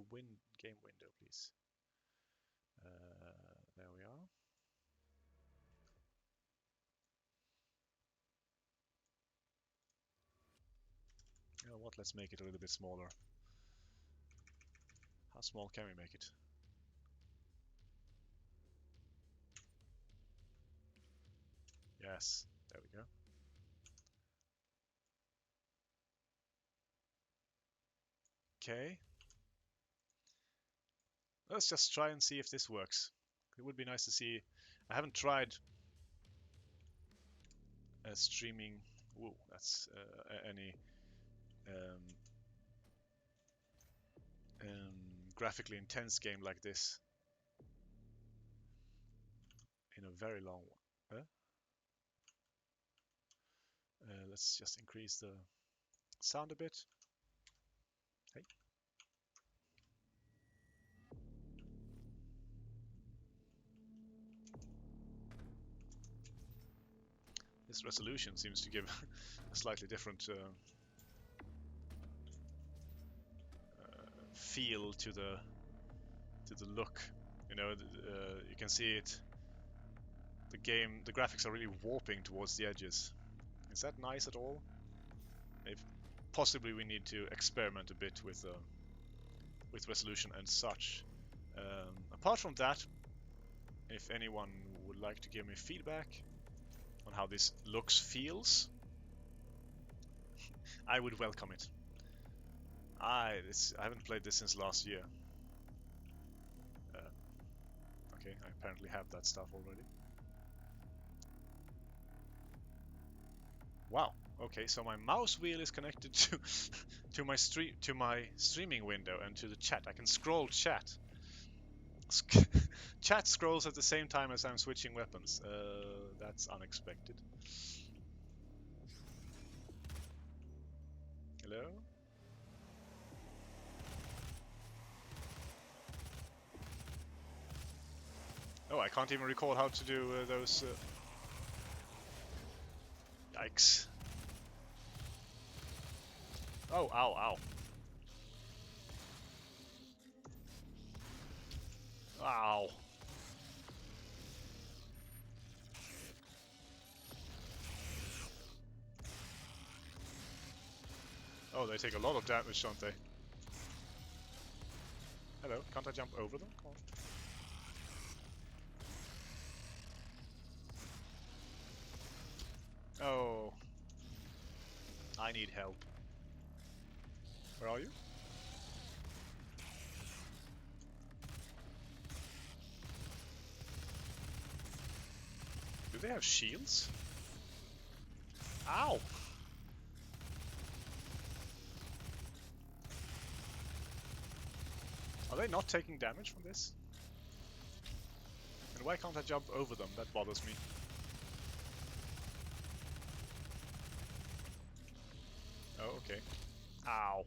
Speaker 1: game window, please. There we are. You know what? Let's make it a little bit smaller. How small can we make it? Yes, there we go. Okay. Let's just try and see if this works. It would be nice to see. I haven't tried streaming. Whoa, that's any graphically intense game like this in a very long while. Let's just increase the sound a bit. Hey. This resolution seems to give a slightly different feel to the look. You know, you can see it. The graphics are really warping towards the edges. Is that nice at all? Maybe, possibly we need to experiment a bit with resolution and such. Apart from that, if anyone would like to give me feedback on how this feels, I would welcome it. I haven't played this since last year. Okay, I apparently have that stuff already. Wow. Okay, so my mouse wheel is connected to my streaming window and to the chat. I can scroll chat. Chat scrolls at the same time as I'm switching weapons. That's unexpected. Hello? Oh, I can't even recall how to do those. Yikes. Oh, ow, ow. Ow. Oh, they take a lot of damage, don't they? Hello, can't I jump over them? Come on. Oh. I need help. Where are you? Do they have shields? Ow! Are they not taking damage from this? And why can't I jump over them? That bothers me. Oh, okay. Ow.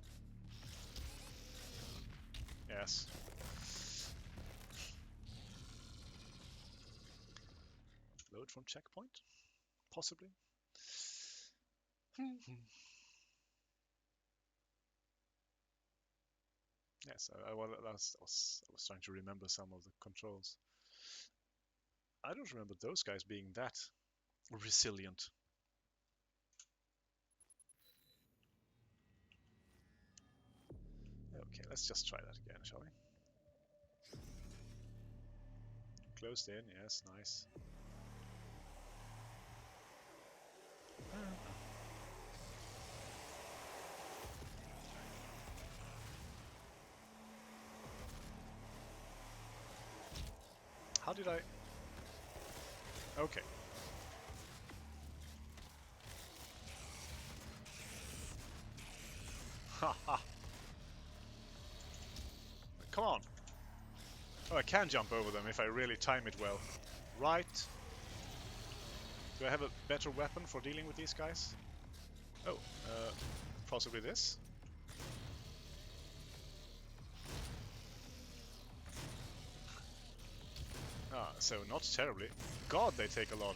Speaker 1: Yes. Load from checkpoint? Possibly. Yes, I was trying to remember some of the controls. I don't remember those guys being that resilient. Okay, let's just try that again, shall we? Closed in, yes, nice. How did I... Okay. Haha. Come on. Oh, I can jump over them if I really time it well. Right. Do I have a better weapon for dealing with these guys? Oh, possibly this? Ah, so not terribly. God, they take a lot.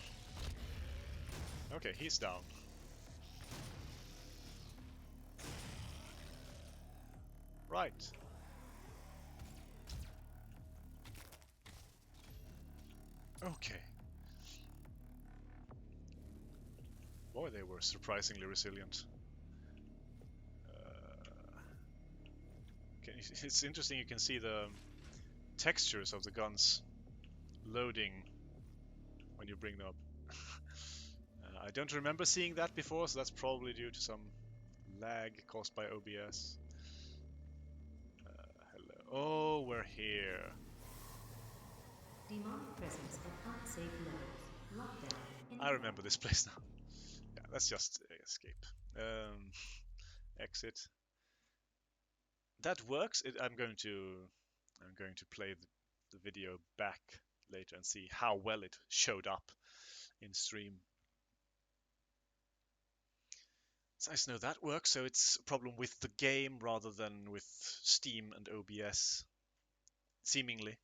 Speaker 1: Okay, he's down. Right. Okay. Boy, they were surprisingly resilient. It's interesting, you can see the textures of the guns loading when you bring them up. I don't remember seeing that before, so that's probably due to some lag caused by OBS. Hello. Oh, we're here.
Speaker 2: Demonic presence at unsafe levels. Lockdown.
Speaker 1: I remember this place now. Yeah, let's just escape. Exit. That works. I'm going to play the video back later and see how well it showed up in stream. It's nice to know that works, so it's a problem with the game rather than with Steam and OBS, seemingly.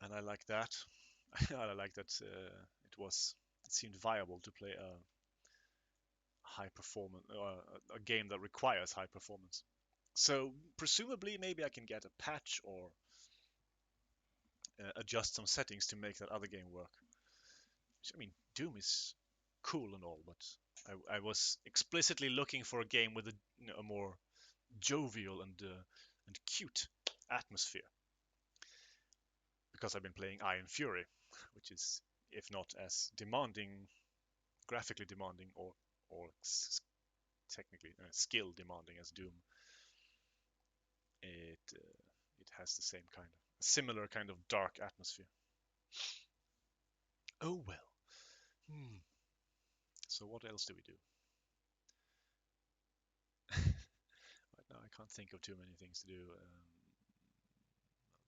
Speaker 1: And I like that. I like that it seemed viable to play a high performance, a game that requires high performance. So presumably maybe I can get a patch or adjust some settings to make that other game work. I mean, Doom is cool and all, but I was explicitly looking for a game with a more jovial and cute atmosphere, because I've been playing Iron Fury, which is, if not as demanding, graphically demanding, or technically skill demanding as Doom, it has the same kind of similar kind of dark atmosphere. Oh well. So what else do we do? Right now I can't think of too many things to do. I'll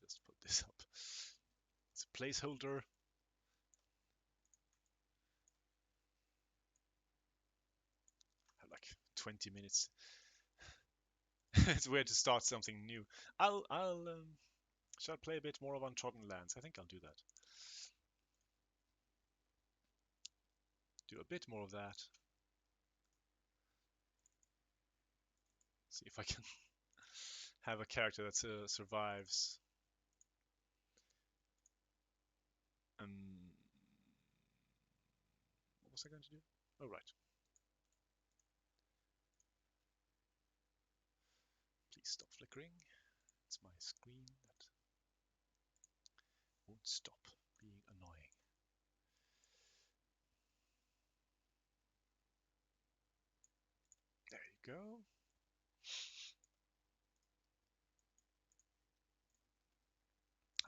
Speaker 1: just put this up. It's a placeholder. I have like 20 minutes. It's weird to start something new. Shall I play a bit more of Untrodden Lands? I think I'll do that. Do a bit more of that. See if I can have a character that survives. What was I going to do? Oh, right. Please stop flickering. It's my screen that won't stop being annoying. There you go.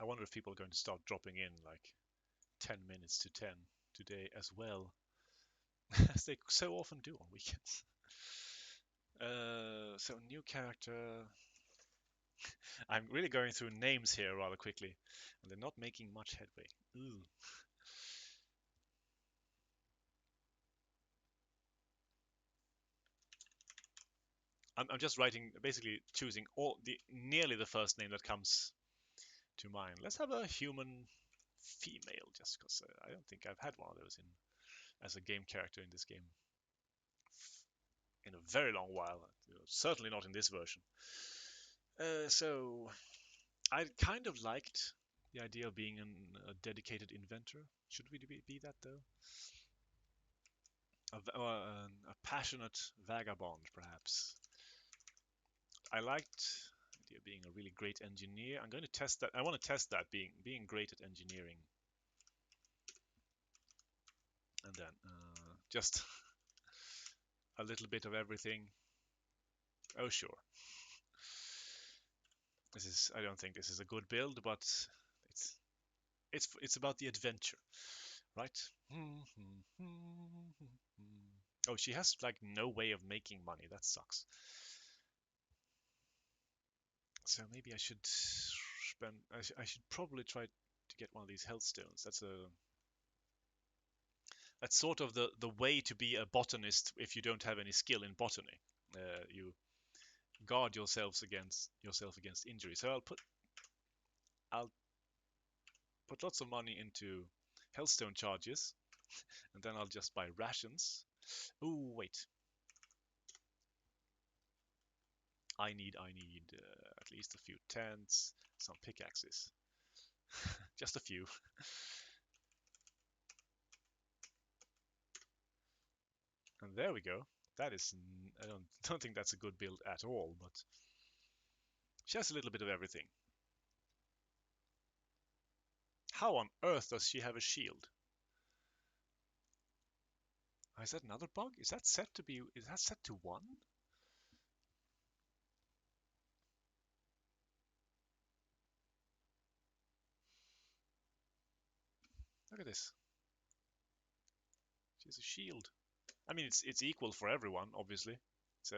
Speaker 1: I wonder if people are going to start dropping in like 10 minutes to 10 today as well, as they so often do on weekends. So new character. I'm really going through names here rather quickly, and they're not making much headway. Ooh. I'm just writing, basically choosing nearly the first name that comes to mind. Let's have a human female, just because I don't think I've had one of those as a game character in this game in a very long while. Certainly not in this version. So I kind of liked the idea of being a dedicated inventor. Should we be that though? A passionate vagabond, perhaps. I liked the idea of being a really great engineer. I'm going to test that. I want to test that, being great at engineering. And then just a little bit of everything. Oh, sure. I don't think this is a good build, but it's about the adventure, right? Oh, she has like no way of making money. That sucks. So maybe I should spend. I should probably try to get one of these health stones. That's sort of the way to be a botanist if you don't have any skill in botany. You guard yourself against injury. So I'll put lots of money into hellstone charges, and then I'll just buy rations. Oh wait, I need at least a few tents, some pickaxes, just a few. And there we go. That is, I don't think that's a good build at all, but she has a little bit of everything. How on earth does she have a shield? Oh, is that another bug? Is that set to 1? Look at this. She has a shield. I mean, it's equal for everyone, obviously. So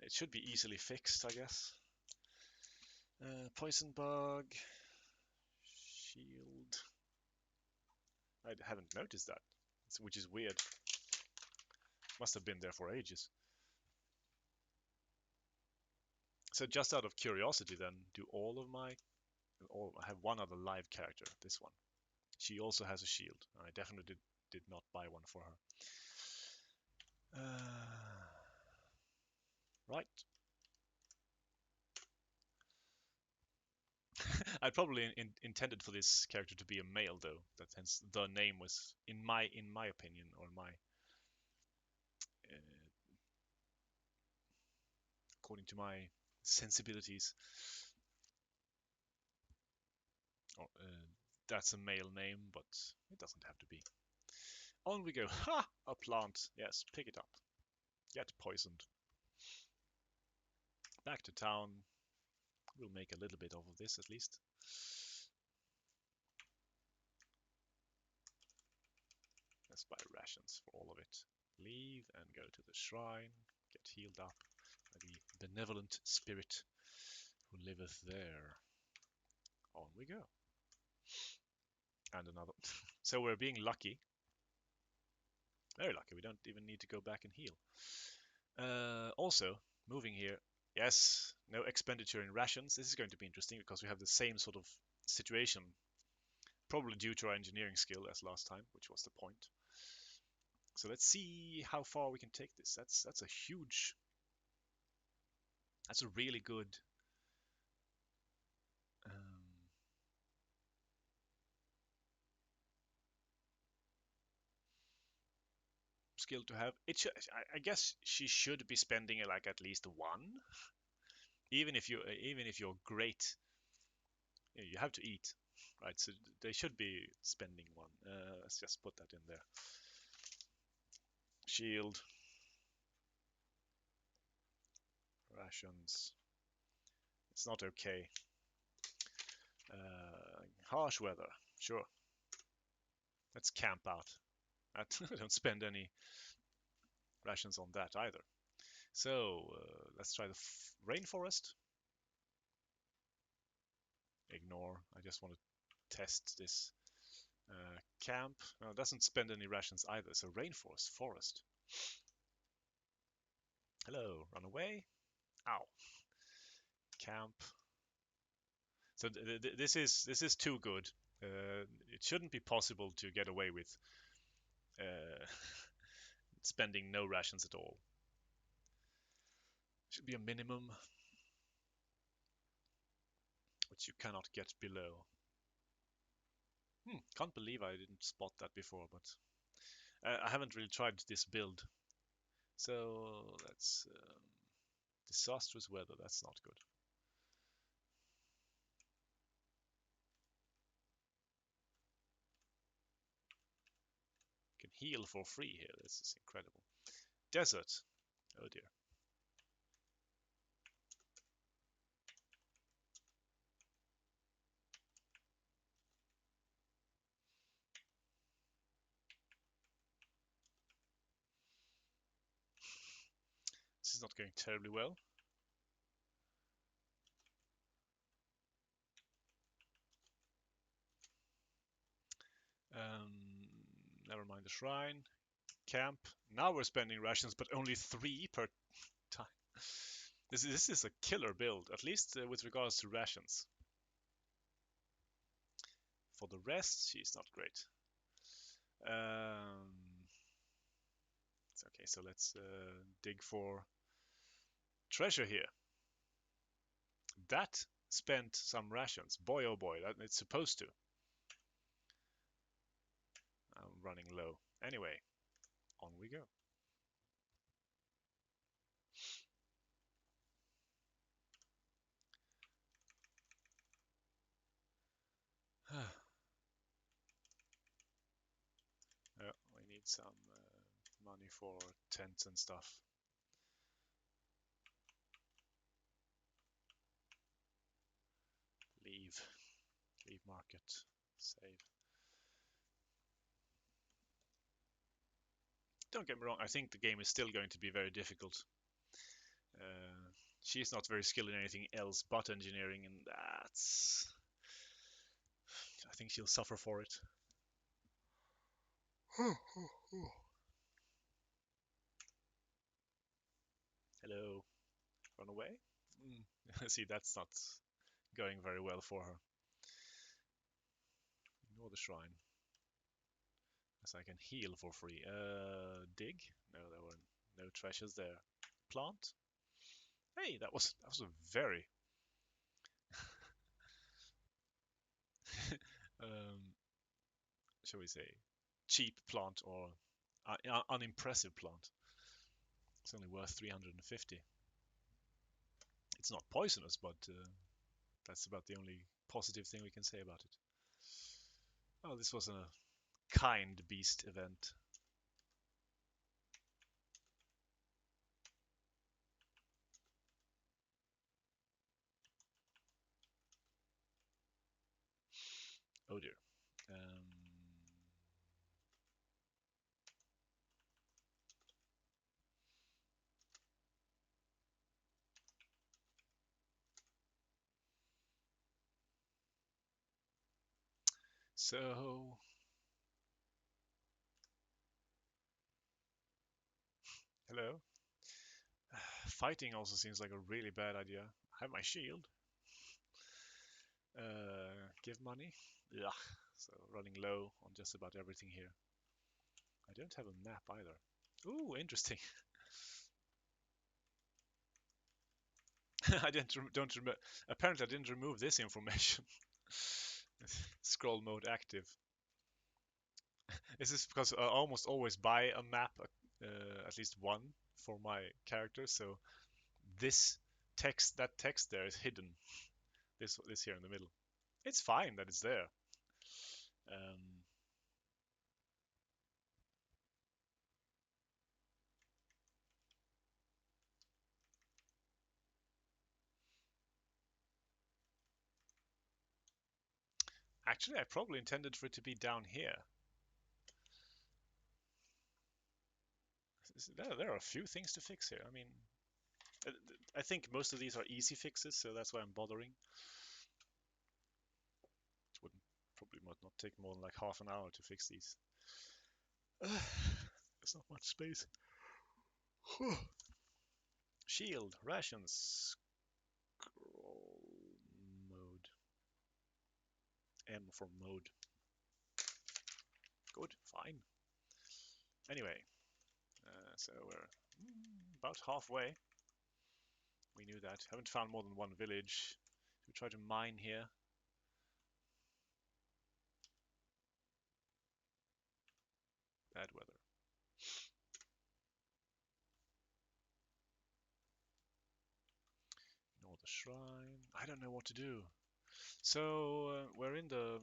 Speaker 1: it should be easily fixed, I guess. Poison bug, shield. I haven't noticed that, which is weird. Must have been there for ages. So just out of curiosity, then, I have one other live character, this one. She also has a shield. I definitely did not buy one for her. Right. I probably intended for this character to be a male, though. That hence the name was, in my opinion, or according to my sensibilities, that's a male name, but it doesn't have to be. On we go. Ha! A plant. Yes, pick it up. Get poisoned. Back to town. We'll make a little bit of this at least. Let's buy rations for all of it. Leave and go to the shrine. Get healed up by the benevolent spirit who liveth there. On we go. And another. So we're being lucky. Very lucky. We don't even need to go back and heal. Also, moving here. Yes, no expenditure in rations. This is going to be interesting because we have the same sort of situation, probably due to our engineering skill as last time, which was the point. So let's see how far we can take this. That's a huge. That's a really good. Skill to have. I guess she should be spending like at least 1. Even if you're great, you have to eat, right? So they should be spending 1. Let's just put that in there. Shield. Rations. It's not okay. Harsh weather. Sure. Let's camp out. I don't spend any rations on that either. So let's try the rainforest. Ignore. I just want to test this camp. No, it doesn't spend any rations either. So rainforest, forest. Hello, run away. Ow. Camp. So this is too good. It shouldn't be possible to get away with spending no rations at all. Should be a minimum, which you cannot get below. Can't believe I didn't spot that before, but I haven't really tried this build. So that's disastrous weather. That's not good. Can heal for free here. This is incredible. Desert. Oh dear. This is not going terribly well. Never mind the shrine. Camp. Now we're spending rations, but only 3 per time. This is a killer build, at least with regards to rations. For the rest, she's not great. It's okay, so let's dig for treasure here. That spent some rations. Boy, oh boy, it's supposed to. I'm running low. Anyway, on we go. We need some money for tents and stuff. Leave market, save. Don't get me wrong, I think the game is still going to be very difficult. She's not very skilled in anything else but engineering, and that's... I think she'll suffer for it. Hello. Run away? See, that's not going very well for her. Ignore the shrine. As I can heal for free. Dig? No, there were no treasures there. Plant? Hey, that was a very shall we say, cheap plant or unimpressive plant. It's only worth 350. It's not poisonous, but that's about the only positive thing we can say about it. Oh, this was a kind beast event. Oh dear. So hello. Fighting also seems like a really bad idea. I have my shield. Give money. Yeah. So running low on just about everything here. I don't have a map either. Ooh, interesting. I don't remember. Apparently, I didn't remove this information. Scroll mode active. This is because I almost always buy a map, at least one for my character. So this text, that text there, is hidden. This here in the middle. It's fine that it's there. Actually, I probably intended for it to be down here. There are a few things to fix here. I mean, I think most of these are easy fixes, so that's why I'm bothering. It wouldn't probably might not take more than like half an hour to fix these. There's not much space. Shield, rations, scroll mode. M for mode. Good, fine. Anyway, so we're about halfway. We knew that. Haven't found more than one village. We try to mine here. Bad weather. Ignore the shrine. I don't know what to do. So we're in the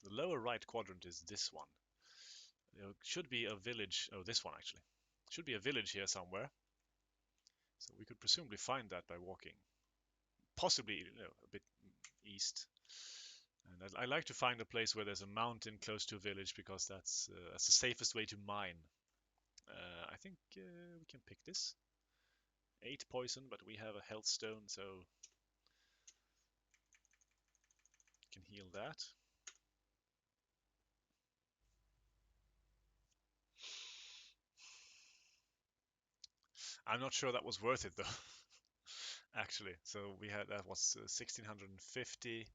Speaker 1: lower right quadrant is this one. There should be a village. Oh, this one actually. Should be a village here somewhere. So we could presumably find that by walking. Possibly, a bit east. And I like to find a place where there's a mountain close to a village because that's the safest way to mine. I think we can pick this. 8 poison, but we have a health stone, so can heal that. I'm not sure that was worth it though. Actually, so we had that was 1650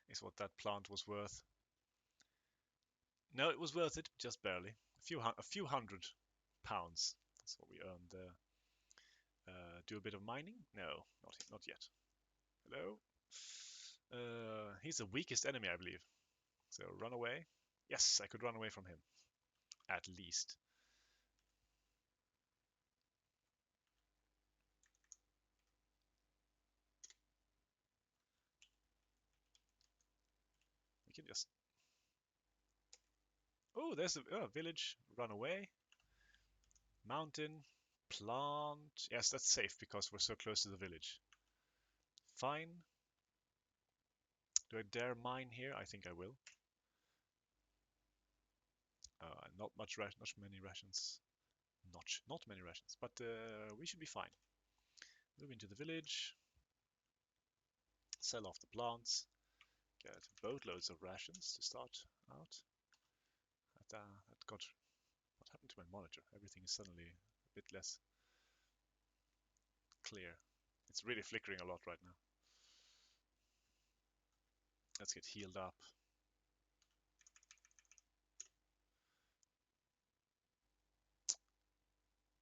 Speaker 1: is what that plant was worth. No, it was worth it, just barely. A few hundred pounds. That's what we earned there. Do a bit of mining? No, not yet. Hello. He's the weakest enemy, I believe. So run away. Yes, I could run away from him. At least. We can just... Oh, there's a village. Run away. Mountain. Plant. Yes, that's safe because we're so close to the village. Fine. Do I dare mine here? I think I will. Not many rations. Not many rations, but we should be fine. Move into the village. Sell off the plants. Get boatloads of rations to start out. That got... What happened to my monitor? Everything is suddenly a bit less clear. It's really flickering a lot right now. Let's get healed up.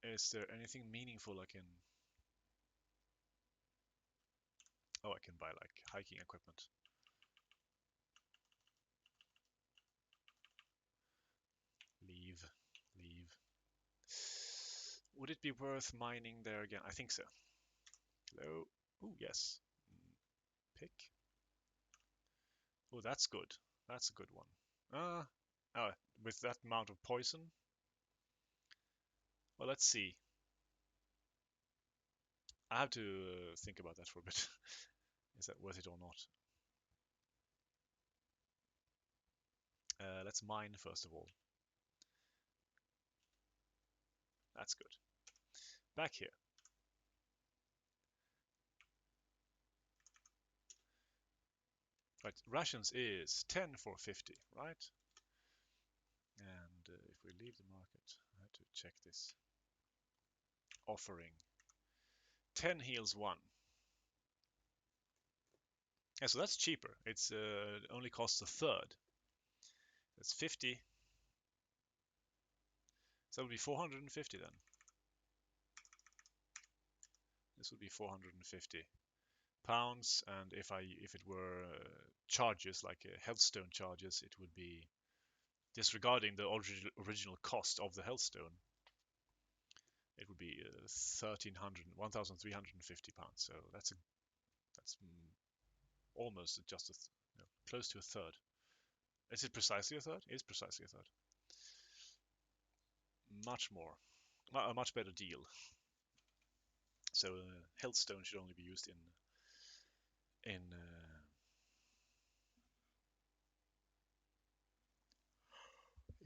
Speaker 1: Is there anything meaningful I can... Oh, I can buy like hiking equipment. Leave. Would it be worth mining there again? I think so. Hello. Oh, yes. Pick. Oh, that's good. That's a good one. Oh, with that amount of poison. Well, let's see. I have to think about that for a bit. Is that worth it or not? Let's mine first of all. That's good. Back here. Right, rations is 10 for 50, right? And if we leave the market, I have to check this. Offering. 10 heals 1. Yeah, so that's cheaper. It's only costs a third. That's 50. So that would be 450 then. This would be 450 pounds, and if it were charges like healthstone charges, it would be disregarding the original cost of the healthstone. It would be 1,350 pounds. So that's almost just close to a third. Is it precisely a third? It is precisely a third. Much more, a much better deal. So healthstone should only be used in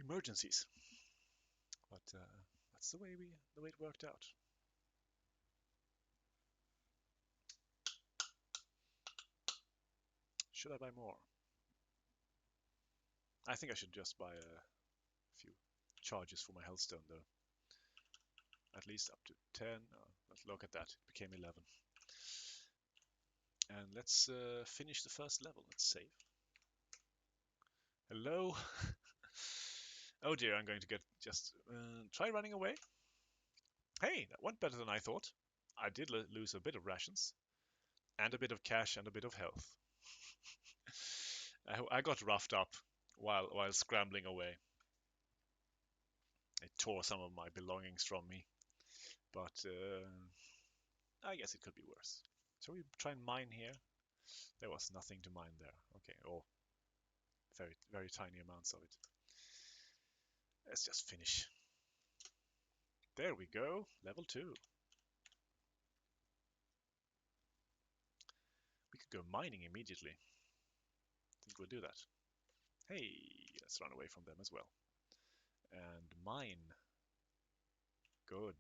Speaker 1: emergencies. But that's the way it worked out. Should I buy more? I think I should just buy a few charges for my Hellstone though. At least up to 10. Let's look at that. It became 11. And let's finish the first level. Let's save. Hello. Oh dear, I'm going to get just try running away. Hey, that went better than I thought. I did lose a bit of rations, and a bit of cash, and a bit of health. I got roughed up while scrambling away. It tore some of my belongings from me, but I guess it could be worse. Shall we try and mine here? There was nothing to mine there. Okay, or very, very tiny amounts of it. Let's just finish. There we go, level 2. We could go mining immediately. I think we'll do that. Hey, let's run away from them as well. And mine. Good.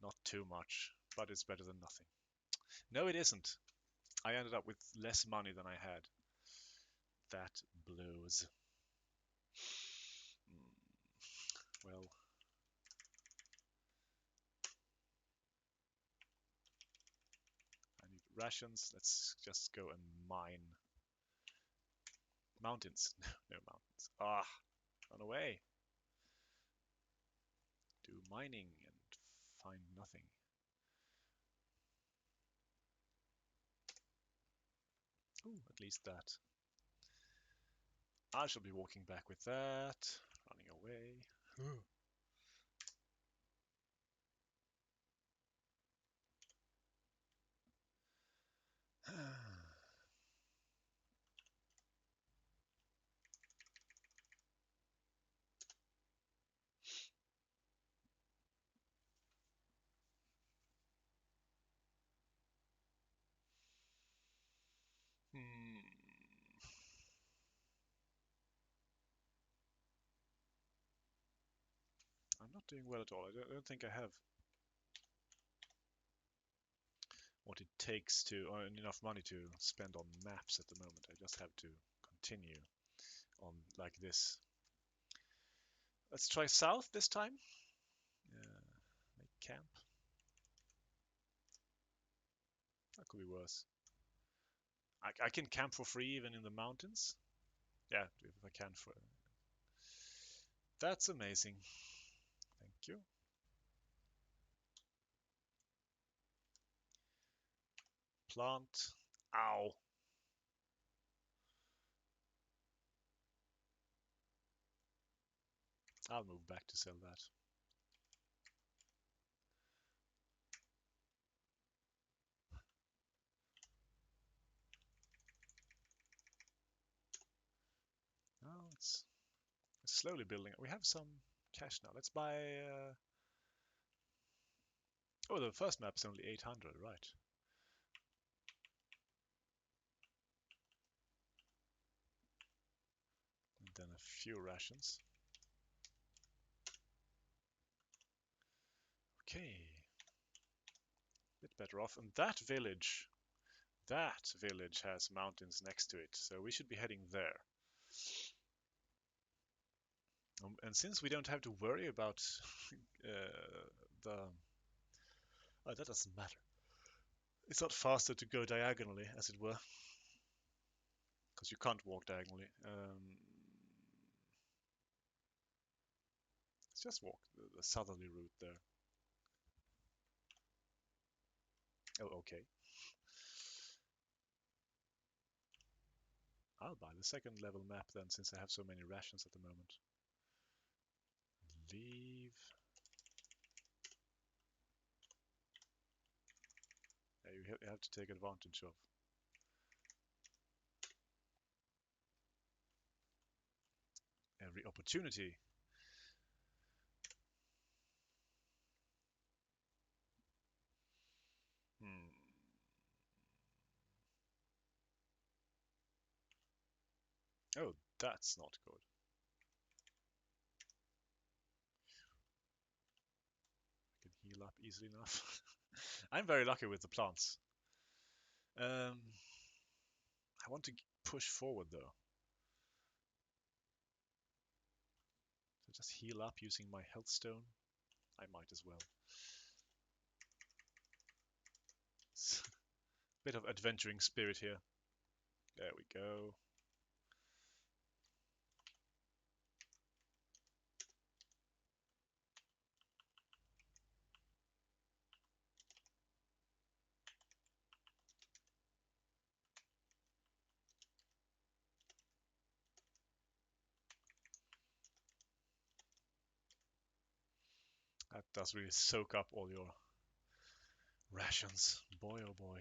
Speaker 1: Not too much, but it's better than nothing. No, it isn't. I ended up with less money than I had. That blows. Well, I need rations. Let's just go and mine. Mountains. No mountains. Ah, run away. Do mining and find nothing. Ooh, at least that. I shall be walking back with that. Running away. I'm not doing well at all. I don't think I have what it takes to, or enough money to spend on maps at the moment. I just have to continue on like this. Let's try south this time. Make camp. That could be worse. I can camp for free even in the mountains. Yeah, if I can for. That's amazing. Thank you. Plant. Ow. I'll move back to sell that. Oh, it's slowly building. We have some cash now. Let's buy. Oh, the first map's only 800, right? And then a few rations. Okay. Bit better off. And that village has mountains next to it, so we should be heading there. And since we don't have to worry about the... Oh, that doesn't matter. It's not faster to go diagonally, as it were. Because you can't walk diagonally. Let's just walk the southerly route there. Oh, okay. I'll buy the second level map then, since I have so many rations at the moment. Leave. Yeah, you have to take advantage of every opportunity. Oh, that's not good. heal up easily enough. I'm very lucky with the plants. I want to push forward though. So just heal up using my health stone. I might as well. Bit of adventuring spirit here. There we go. That does really soak up all your rations. Boy, oh boy.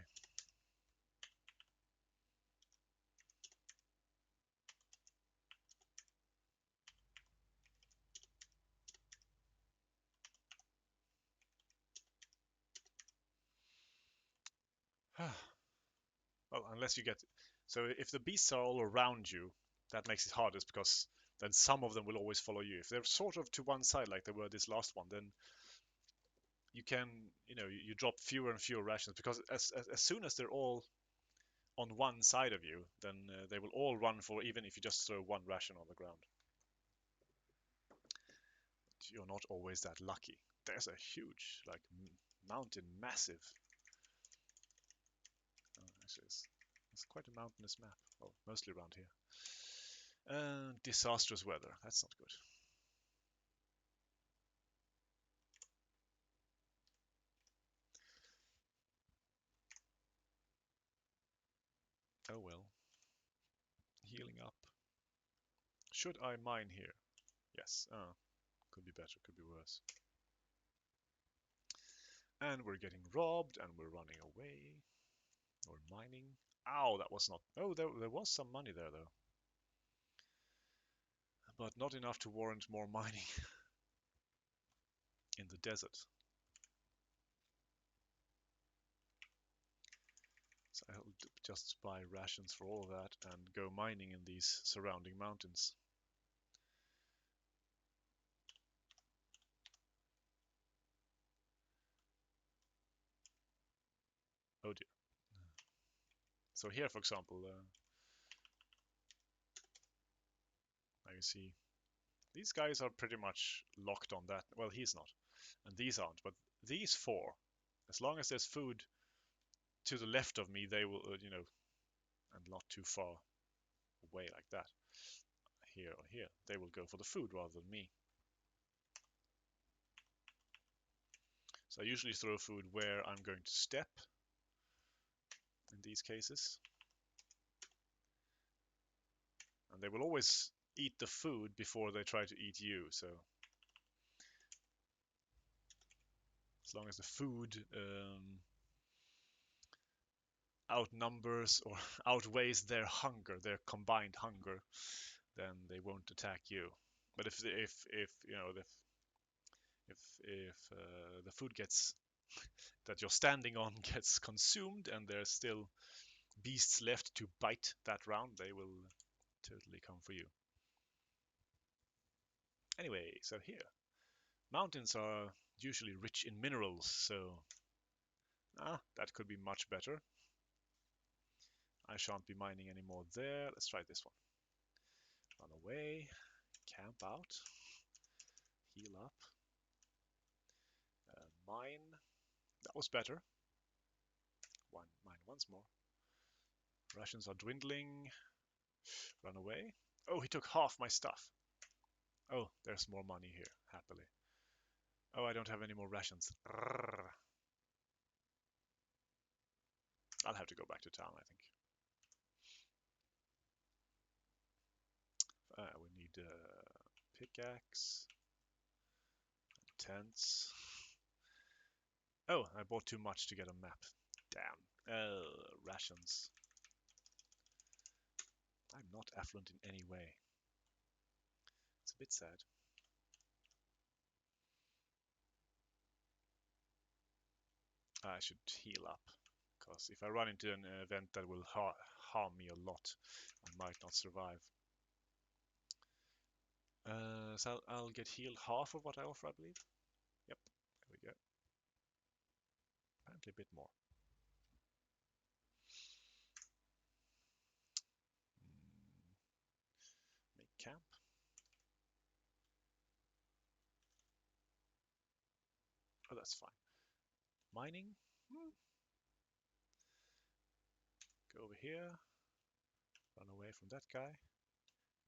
Speaker 1: Well, unless you get... So if the beasts are all around you, that makes it hardest because then some of them will always follow you. If they're sort of to one side like they were this last one, then you can, you drop fewer and fewer rations because as soon as they're all on one side of you, then they will all run for, even if you just throw one ration on the ground. But you're not always that lucky. There's a huge, like, mountain, massive. Oh, actually, it's quite a mountainous map. Well, mostly around here. Disastrous weather. That's not good. Oh well. Healing up. Should I mine here? Yes. Could be better, could be worse. And we're getting robbed, and we're running away. We're mining. Ow, that was not... Oh, there was some money there, though. But not enough to warrant more mining in the desert. So I'll just buy rations for all of that and go mining in these surrounding mountains. Oh dear. So here, for example, now you see these guys are pretty much locked on that. Well, he's not, and these aren't, but these four, as long as there's food to the left of me, they will, and not too far away like that. Here or here, they will go for the food rather than me. So I usually throw food where I'm going to step in these cases. And they will always eat the food before they try to eat you, so as long as the food outnumbers or outweighs their hunger, their combined hunger, then they won't attack you. But if the food gets that you're standing on gets consumed and there's still beasts left to bite that round, they will totally come for you. Anyway, so here, mountains are usually rich in minerals, so that could be much better. I shan't be mining anymore there. Let's try this one. Run away, camp out, heal up, mine. That was better. Mine once more. Rations are dwindling. Run away. Oh, he took half my stuff. Oh, there's more money here, happily. Oh, I don't have any more rations. I'll have to go back to town, I think. We need a pickaxe, tents. Oh, I bought too much to get a map. Damn. Rations. I'm not affluent in any way. It's a bit sad. I should heal up, because if I run into an event that will harm me a lot, I might not survive. So I'll get healed half of what I offer, I believe. Yep, there we go. Apparently a bit more. Make camp. Oh, that's fine. Mining. Go over here. Run away from that guy.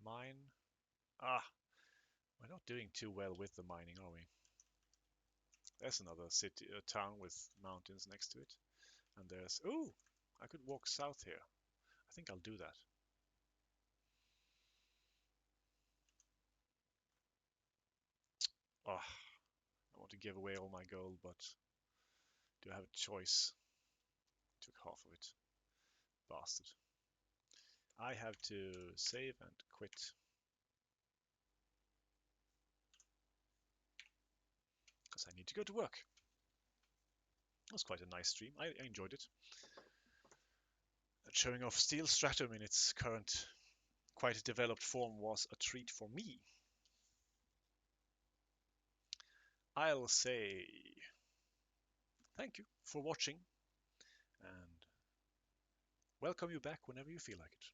Speaker 1: Mine. Ah, we're not doing too well with the mining, are we? There's another city, a town with mountains next to it. And there's... Ooh! I could walk south here. I think I'll do that. Ah, I want to give away all my gold, but do I have a choice? Took half of it. Bastard. I have to save and quit. Because I need to go to work. It was quite a nice stream. I enjoyed it. Showing off Steel Stratum in its current, quite developed form was a treat for me. I'll say thank you for watching and welcome you back whenever you feel like it.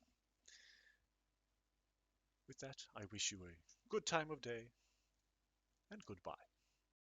Speaker 1: With that, I wish you a good time of day and goodbye.